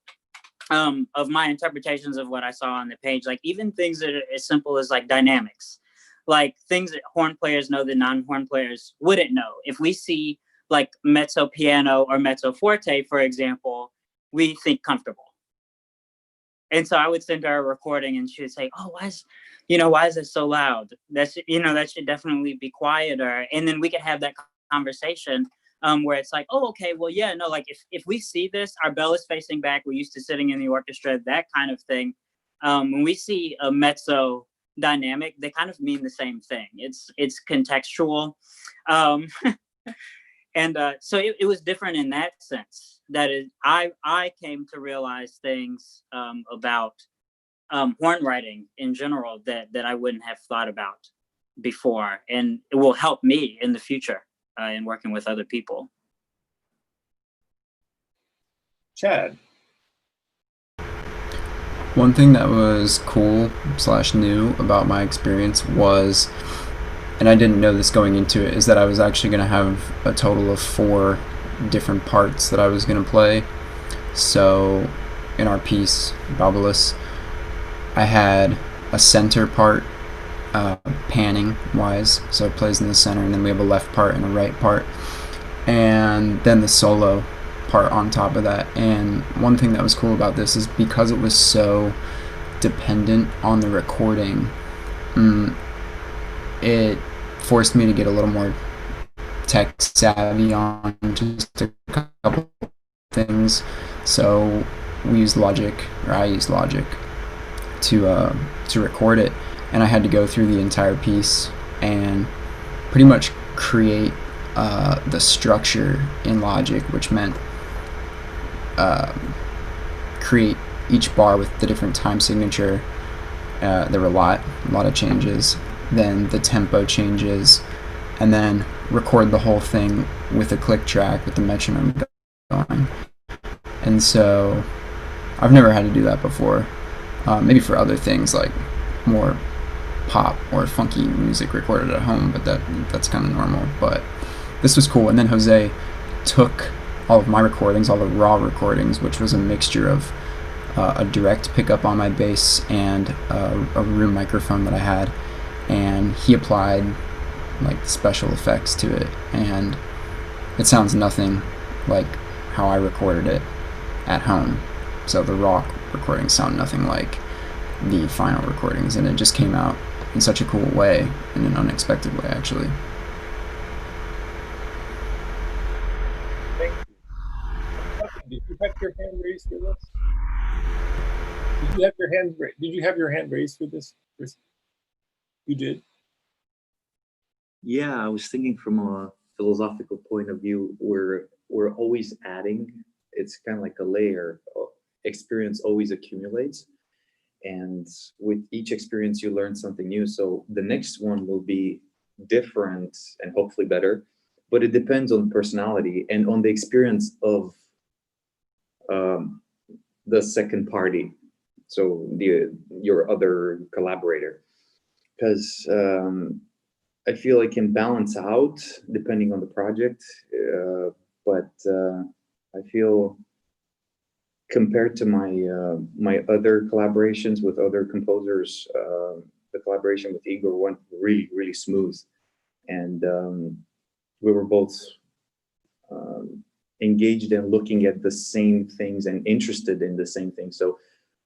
of my interpretations of what I saw on the page, like even things that are as simple as like dynamics, like things that horn players know that non-horn players wouldn't know. If we see like mezzo piano or mezzo forte, for example, we think comfortable. And so I would send her a recording and she would say, oh, why is it so loud? That should definitely be quieter. And then we could have that conversation where it's like, oh, okay, well, yeah, no, like if we see this, our bell is facing back, we're used to sitting in the orchestra, that kind of thing. When we see a mezzo dynamic, they kind of mean the same thing. It's contextual. And so it was different in that sense. That is, I came to realize things about horn writing in general that I wouldn't have thought about before, and it will help me in the future in working with other people. Chad. One thing that was cool / new about my experience was, and I didn't know this going into it, is that I was actually going to have a total of 4 different parts that I was going to play. So in our piece, Babalis, I had a center part, panning wise, so it plays in the center, and then we have a left part and a right part, and then the solo part on top of that. And one thing that was cool about this is because it was so dependent on the recording, it forced me to get a little more tech savvy on just a couple things. So we used Logic, or I used Logic to record it, and I had to go through the entire piece and pretty much create the structure in Logic, which meant create each bar with the different time signature. There were a lot of changes, then the tempo changes, and then record the whole thing with a click track with the metronome going. And so I've never had to do that before. Maybe for other things like more pop or funky music recorded at home, but that's kind of normal. But this was cool. And then Jose took all of my recordings, all the raw recordings, which was a mixture of a direct pickup on my bass and a room microphone that I had, and he applied like special effects to it, and it sounds nothing like how I recorded it at home. So the raw recordings sound nothing like the final recordings, and it just came out in such a cool way, in an unexpected way, actually. Thank you. Did you have your hand raised for this? Did you have your hand raised for this? You did? Yeah, I was thinking from a philosophical point of view, we're always adding. It's kind of like a layer. Experience always accumulates, and with each experience you learn something new. So the next one will be different and hopefully better, but it depends on personality and on the experience of the second party, so your other collaborator, because I feel it can balance out depending on the project, but I feel compared to my other collaborations with other composers, the collaboration with Igor went really smooth, and we were both engaged in looking at the same things and interested in the same things. So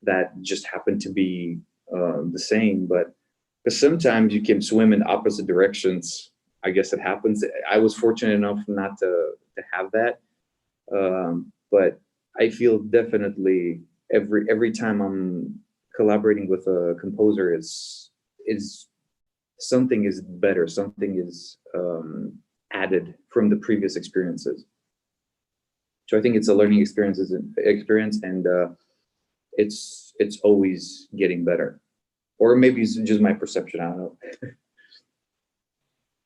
that just happened to be the same, but because sometimes you can swim in opposite directions. I guess it happens. I was fortunate enough not to have that, but I feel definitely every time I'm collaborating with a composer is something is better, something is added from the previous experiences. So I think it's a learning experience, and it's always getting better. Or maybe it's just my perception, I don't know.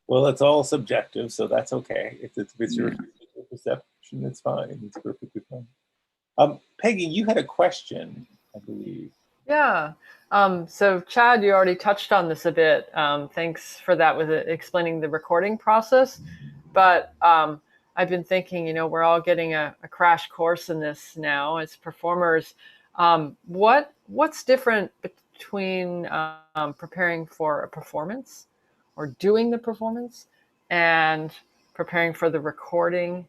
Well, it's all subjective, so that's okay. If it's your perception, it's fine. It's perfectly fine. Peggy, you had a question, I believe. Yeah. So Chad, you already touched on this a bit. Thanks for that with explaining the recording process. But I've been thinking, we're all getting a crash course in this now as performers. What's different between preparing for a performance or doing the performance and preparing for the recording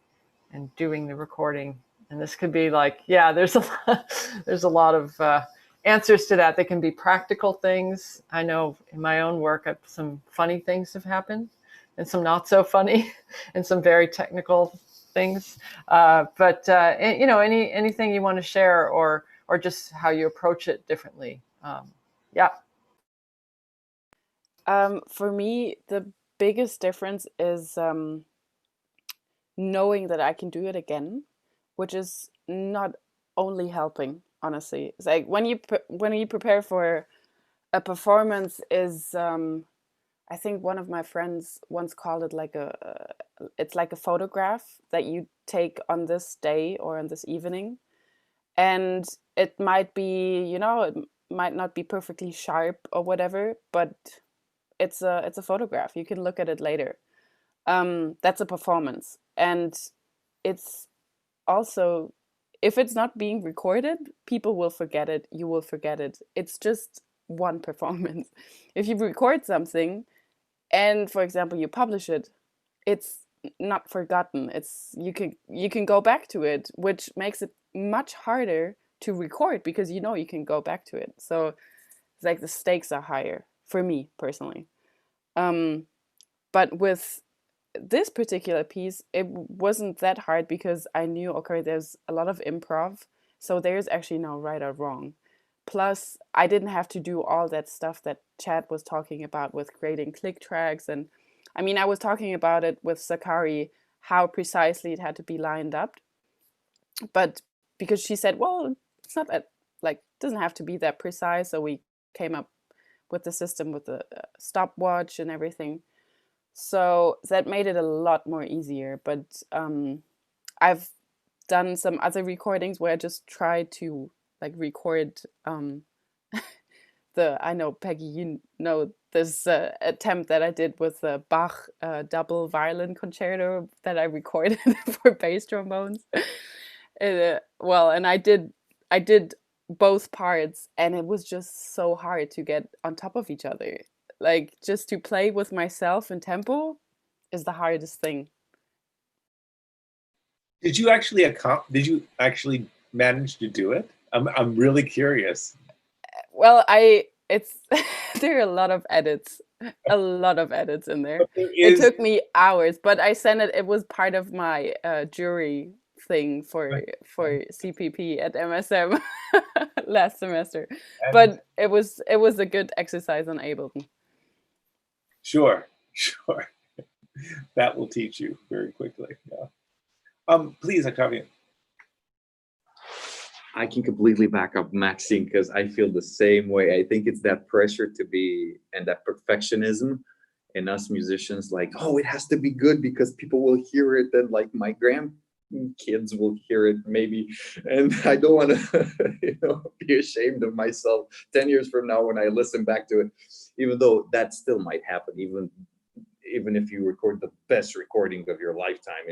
and doing the recording? And this could be like, yeah, there's a lot of answers to that. They can be practical things. I know in my own work, some funny things have happened and some not so funny and some very technical things. But anything you want to share or just how you approach it differently. Yeah. For me, the biggest difference is knowing that I can do it again, which is not only helping, honestly. It's like when you prepare for a performance is I think one of my friends once called it like it's like a photograph that you take on this day or on this evening, and it might be, it might not be perfectly sharp or whatever, but it's a photograph. You can look at it later. That's a performance, and it's also, if it's not being recorded, people will forget it. You will forget it. It's just one performance. If you record something and, for example, you publish it, it's not forgotten. You can go back to it, which makes it much harder to record because you can go back to it. So it's like the stakes are higher for me personally. But with this particular piece, it wasn't that hard because I knew, okay, there's a lot of improv, so there's actually no right or wrong. Plus, I didn't have to do all that stuff that Chad was talking about with creating click tracks. And I mean, I was talking about it with Sakari, how precisely it had to be lined up. But because she said, well, it's not that, like, it doesn't have to be that precise. So we came up with the system with the stopwatch and everything. So that made it a lot more easier. But I've done some other recordings where I just tried to like record I know, Peggy, you know this attempt that I did with the Bach double violin concerto that I recorded for bass trombones. Well, and I did both parts, and it was just so hard to get on top of each other. Like, just to play with myself in tempo is the hardest thing. Did you actually manage to do it? I'm really curious. Well, it's there are a lot of edits in there. It took me hours, but I sent it. It was part of my jury thing for CPP at MSM last semester. But it was a good exercise on Ableton. Sure. That will teach you very quickly. Yeah. Please, Octavian. I can completely back up Maxine because I feel the same way. I think it's that pressure to be and that perfectionism in us musicians, like, oh, it has to be good because people will hear it, and like my grandkids will hear it maybe, and I don't want to be ashamed of myself 10 years from now when I listen back to it, even though that still might happen, even if you record the best recording of your lifetime,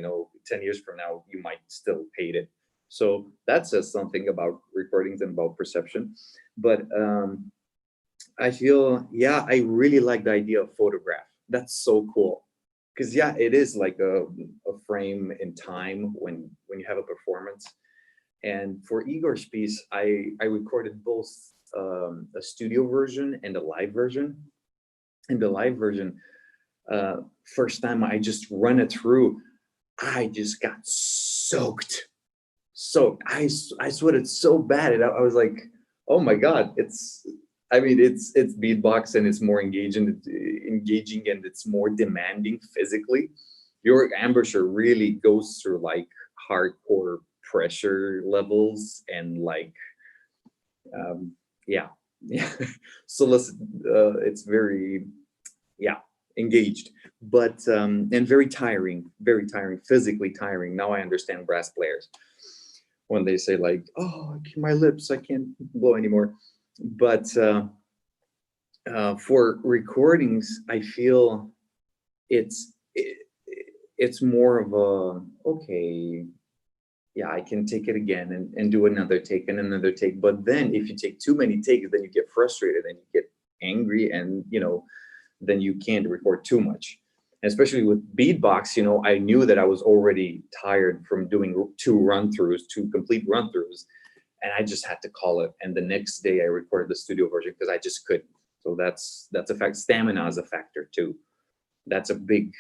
10 years from now you might still hate it. So that says something about recordings and about perception. But I feel, I really like the idea of photograph. That's so cool. Because, it is like a frame in time when you have a performance. And for Igor's piece, I recorded both a studio version and a live version. In the live version, first time I just run it through, I just got soaked. So I sweated so bad, and I was like, oh my God, it's beatbox, and it's more engaging and it's more demanding physically. Your embouchure really goes through like hardcore pressure levels and like, so it's very, engaged, but, and very tiring, physically tiring. Now I understand brass players when they say like, oh, my lips, I can't blow anymore. But for recordings, I feel it's more of a, okay, I can take it again and do another take and another take. But then if you take too many takes, then you get frustrated and you get angry, and then you can't record too much. And especially with beatbox, I knew that I was already tired from doing two complete run-throughs, and I just had to call it. And the next day I recorded the studio version because I just couldn't. So that's a fact. Stamina is a factor too. That's a big,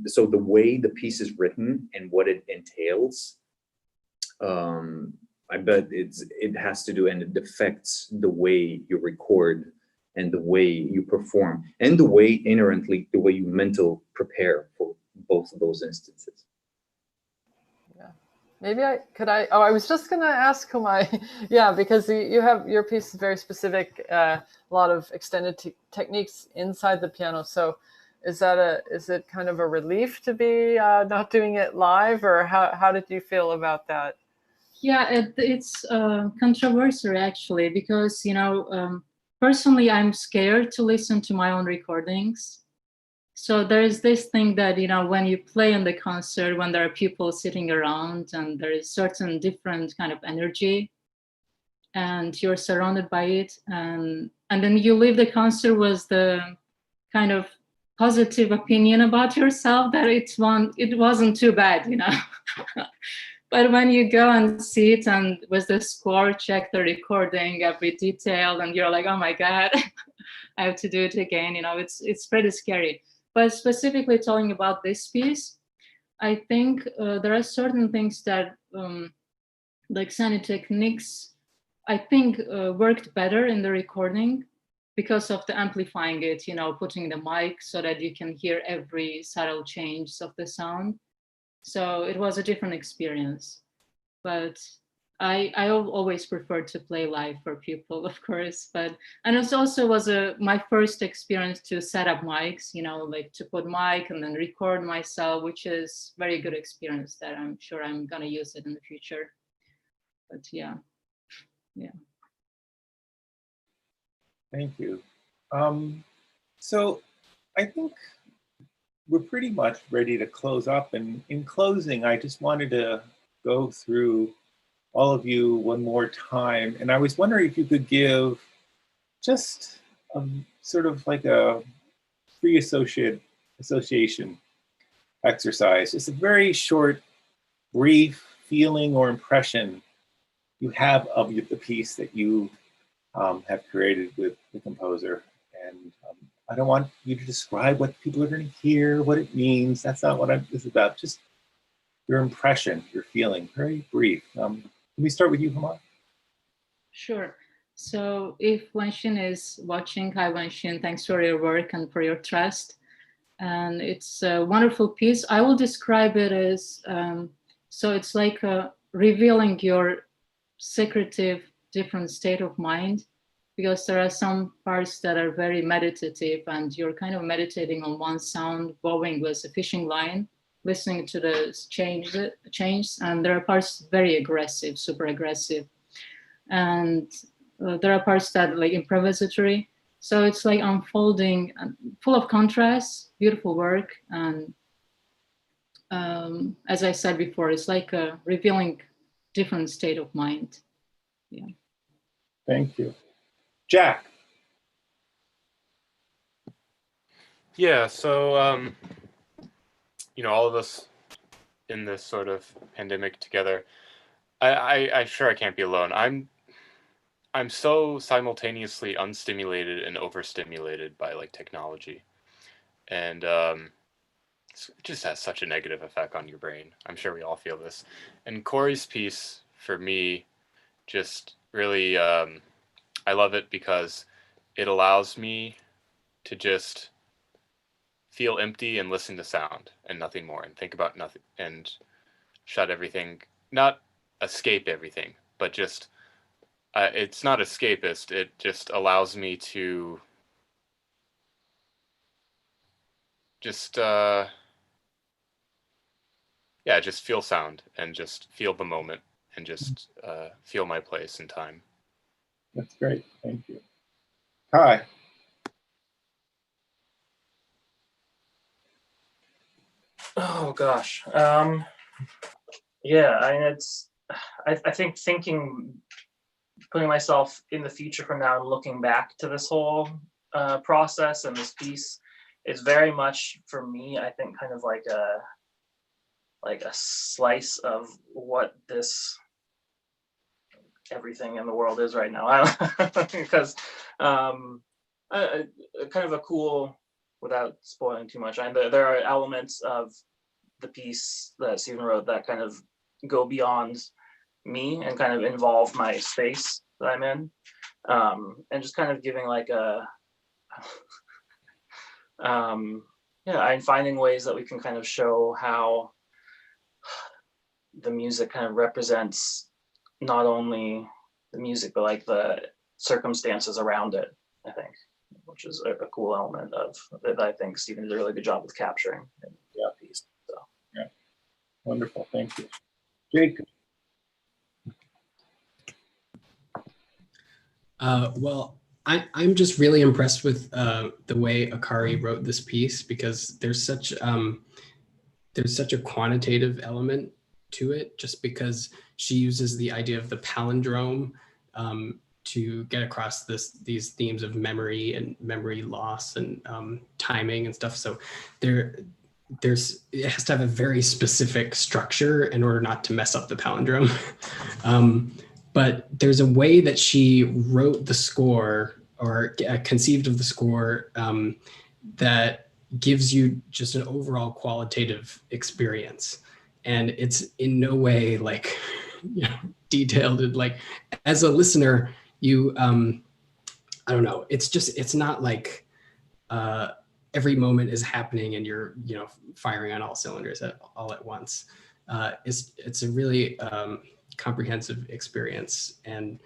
so the way the piece is written and what it entails, I bet it has to do, and it affects the way you record and the way you perform, and the way inherently, the way you mental prepare for both of those instances. Yeah, maybe I was just gonna ask Humay, because you have, your piece is very specific, a lot of extended techniques inside the piano. So is it kind of a relief to be not doing it live, or how did you feel about that? Yeah, it's controversial actually, because personally, I'm scared to listen to my own recordings. So there's this thing that, when you play in the concert, when there are people sitting around and there is certain different kind of energy and you're surrounded by it. And then you leave the concert with the kind of positive opinion about yourself that it wasn't too bad, But when you go and see it and with the score, check the recording, every detail, and you're like, oh my God, I have to do it again. It's pretty scary. But specifically talking about this piece, I think there are certain things that the extended techniques, I think worked better in the recording because of the amplifying it, putting the mic so that you can hear every subtle change of the sound. So it was a different experience, but I always prefer to play live for people, of course. And it also was my first experience to set up mics, like to put mic and then record myself, which is very good experience that I'm sure I'm gonna use it in the future. But yeah. Thank you. So I think we're pretty much ready to close up. And in closing, I just wanted to go through all of you one more time. And I was wondering if you could give just sort of like a free association exercise, just a very short, brief feeling or impression you have of the piece that you have created with the composer. And I don't want you to describe what people are going to hear, what it means. That's not what this is about. Just your impression, your feeling, very brief. Can we start with you, Humay? Sure. So if Wenshin is watching, hi Wenshin, thanks for your work and for your trust. And it's a wonderful piece. I will describe it as, so it's like revealing your secretive different state of mind, because there are some parts that are very meditative and you're kind of meditating on one sound, bowing with a fishing line, listening to the change, and there are parts very aggressive, super aggressive. And there are parts that like improvisatory. So it's like unfolding, full of contrast, beautiful work. And as I said before, it's like a revealing different state of mind. Yeah. Thank you. Jack. Yeah, so, you know, all of us in this sort of pandemic together, I'm sure I can't be alone. I'm so simultaneously unstimulated and overstimulated by like technology. And it just has such a negative effect on your brain. I'm sure we all feel this. And Corey's piece for me just really, I love it because it allows me to just feel empty and listen to sound and nothing more and think about nothing and shut everything, not escape everything, but just, it's not escapist. It just allows me to just, yeah, just feel sound and just feel the moment and just feel my place in time. That's great. Thank you. Kai. Oh gosh. Yeah, I mean, I think putting myself in the future from now and looking back to this whole process and this piece is very much for me, I think, kind of like a slice of what this everything in the world is right now. Because kind of a cool, without spoiling too much, there are elements of the piece that Stephen wrote that kind of go beyond me and kind of involve my space that I'm in, and just kind of giving like a yeah, and finding ways that we can kind of show how the music kind of represents not only the music but like the circumstances around it, I think, which is a cool element of that I think Stephen did a really good job with capturing in that piece. So yeah, wonderful, thank you. Jacob. Well, I'm just really impressed with the way Akari wrote this piece, because there's such a quantitative element to it, just because she uses the idea of the palindrome to get across these themes of memory and memory loss and timing and stuff. So it has to have a very specific structure in order not to mess up the palindrome. But there's a way that she wrote the score or conceived of the score that gives you just an overall qualitative experience. And it's in no way like, you know, detailed. And like, as a listener, you, I don't know, it's not like every moment is happening and you're, you know, firing on all cylinders all at once. It's a really comprehensive experience. And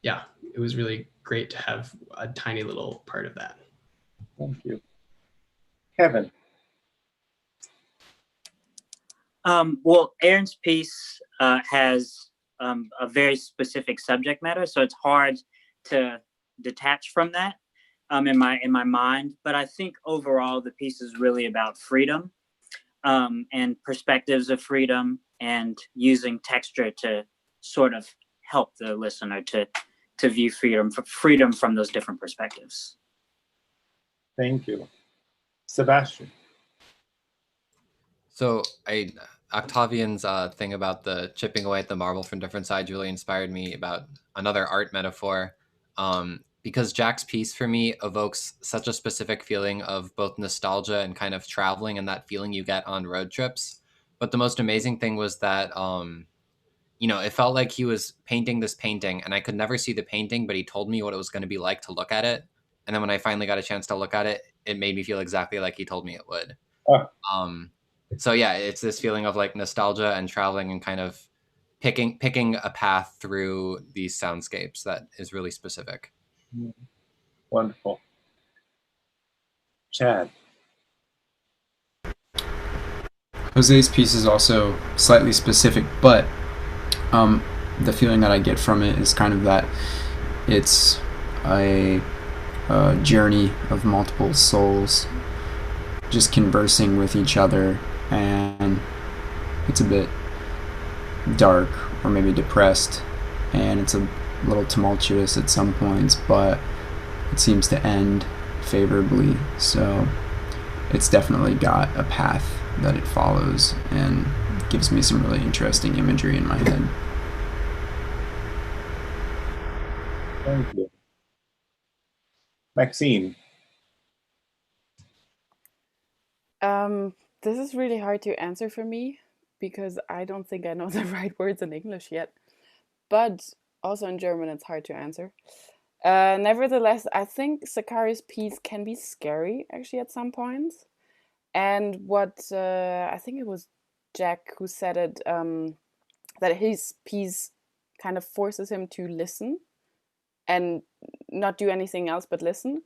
yeah, it was really great to have a tiny little part of that. Thank you. Kevin. Well, Aaron's piece has a very specific subject matter, so it's hard to detached from that in my mind. But I think overall the piece is really about freedom and perspectives of freedom, and using texture to sort of help the listener to view freedom from those different perspectives. Thank you. Sebastian. So Octavian's thing about the chipping away at the marble from different sides really inspired me about another art metaphor, because Jack's piece for me evokes such a specific feeling of both nostalgia and kind of traveling, and that feeling you get on road trips. But the most amazing thing was that, it felt like he was painting this painting and I could never see the painting, but he told me what it was going to be like to look at it. And then when I finally got a chance to look at it, it made me feel exactly like he told me it would. So yeah, it's this feeling of like nostalgia and traveling and kind of picking a path through these soundscapes that is really specific. Wonderful. Chad. Jose's piece is also slightly specific, but the feeling that I get from it is kind of that it's a journey of multiple souls just conversing with each other, and it's a bit dark or maybe depressed, and it's a little tumultuous at some points, but it seems to end favorably. So it's definitely got a path that it follows and gives me some really interesting imagery in my head. Thank you. Maxine. This is really hard to answer for me because I don't think I know the right words in English yet. But also in German, it's hard to answer. Nevertheless, I think Sakari's piece can be scary, actually, at some points. And what I think it was Jack who said it, that his piece kind of forces him to listen and not do anything else but listen.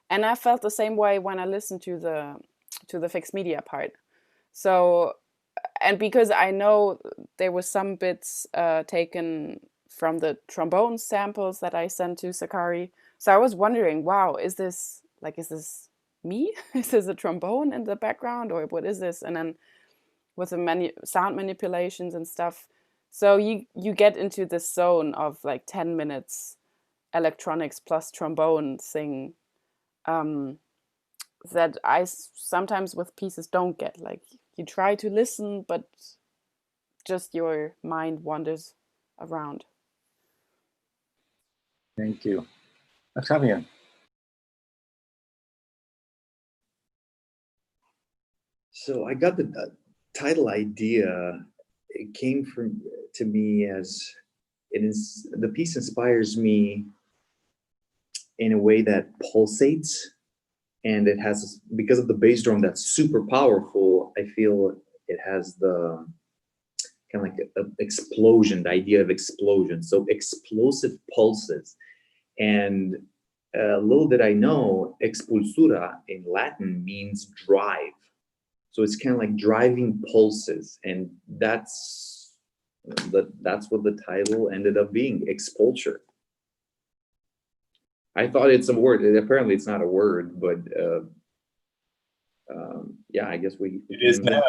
And I felt the same way when I listened to the fixed media part. So, and because I know there were some bits taken from the trombone samples that I sent to Sakari. So I was wondering, wow, is this me? Is this a trombone in the background, or what is this? And then with the sound manipulations and stuff. So you get into this zone of like 10 minutes electronics plus trombone thing that I sometimes with pieces don't get. Like you try to listen, but just your mind wanders around. Thank you. Octavian. So I got the title idea. It came to me as the piece inspires me in a way that pulsates, and it has, because of the bass drum that's super powerful, I feel it has the kind of like an explosion, the idea of explosion. So explosive pulses. And little did I know, expulsura in Latin means drive. So it's kind of like driving pulses, and that's what the title ended up being, expulsure. I thought it's a word. Apparently, it's not a word, but yeah, I guess it is now.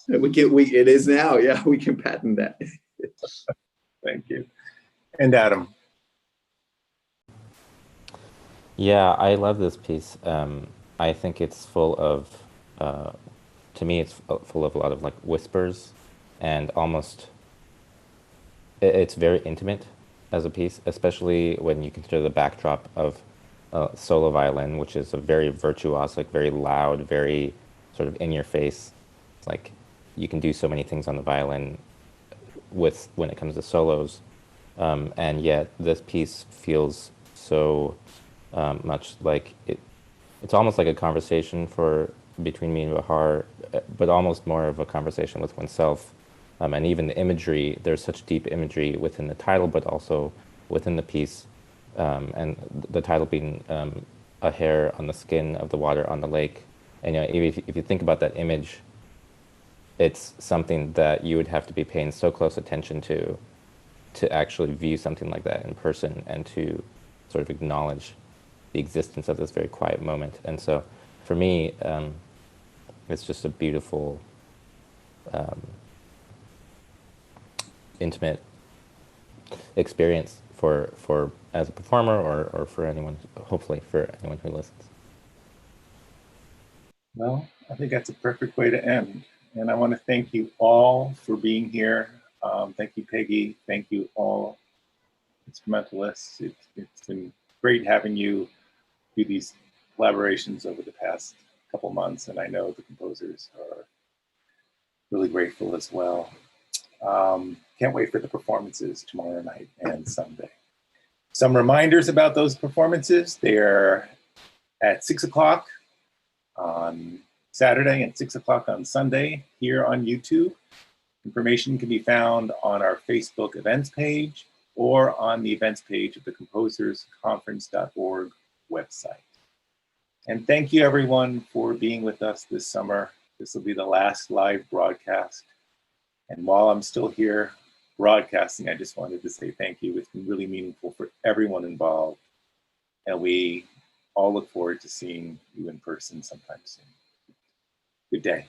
It is now. Yeah, we can patent that. Thank you. And Adam. Yeah, I love this piece. I think it's full of, to me, it's full of a lot of like whispers, and almost, it's very intimate as a piece, especially when you consider the backdrop of solo violin, which is a very virtuosic, very loud, very sort of in your face. Like you can do so many things on the violin when it comes to solos, and yet this piece feels so much like it's almost like a conversation between me and Bahar, but almost more of a conversation with oneself. And even the imagery, there's such deep imagery within the title, but also within the piece. And the title being a hair on the skin of the water on the lake. And if you think about that image, it's something that you would have to be paying so close attention to actually view something like that in person and to sort of acknowledge the existence of this very quiet moment. And so for me, it's just a beautiful, intimate experience for as a performer or for anyone, hopefully for anyone who listens. Well, I think that's a perfect way to end. And I want to thank you all for being here. Thank you, Peggy. Thank you all instrumentalists. It's been great having you do these collaborations over the past couple months, and I know the composers are really grateful as well. Can't wait for the performances tomorrow night and Sunday. Some reminders about those performances. They're at 6 o'clock on Saturday and 6 o'clock on Sunday here on YouTube. Information can be found on our Facebook events page or on the events page of the composersconference.org website. And thank you everyone for being with us this summer. This will be the last live broadcast. And while I'm still here broadcasting, I just wanted to say thank you. It's been really meaningful for everyone involved. And we all look forward to seeing you in person sometime soon. Good day.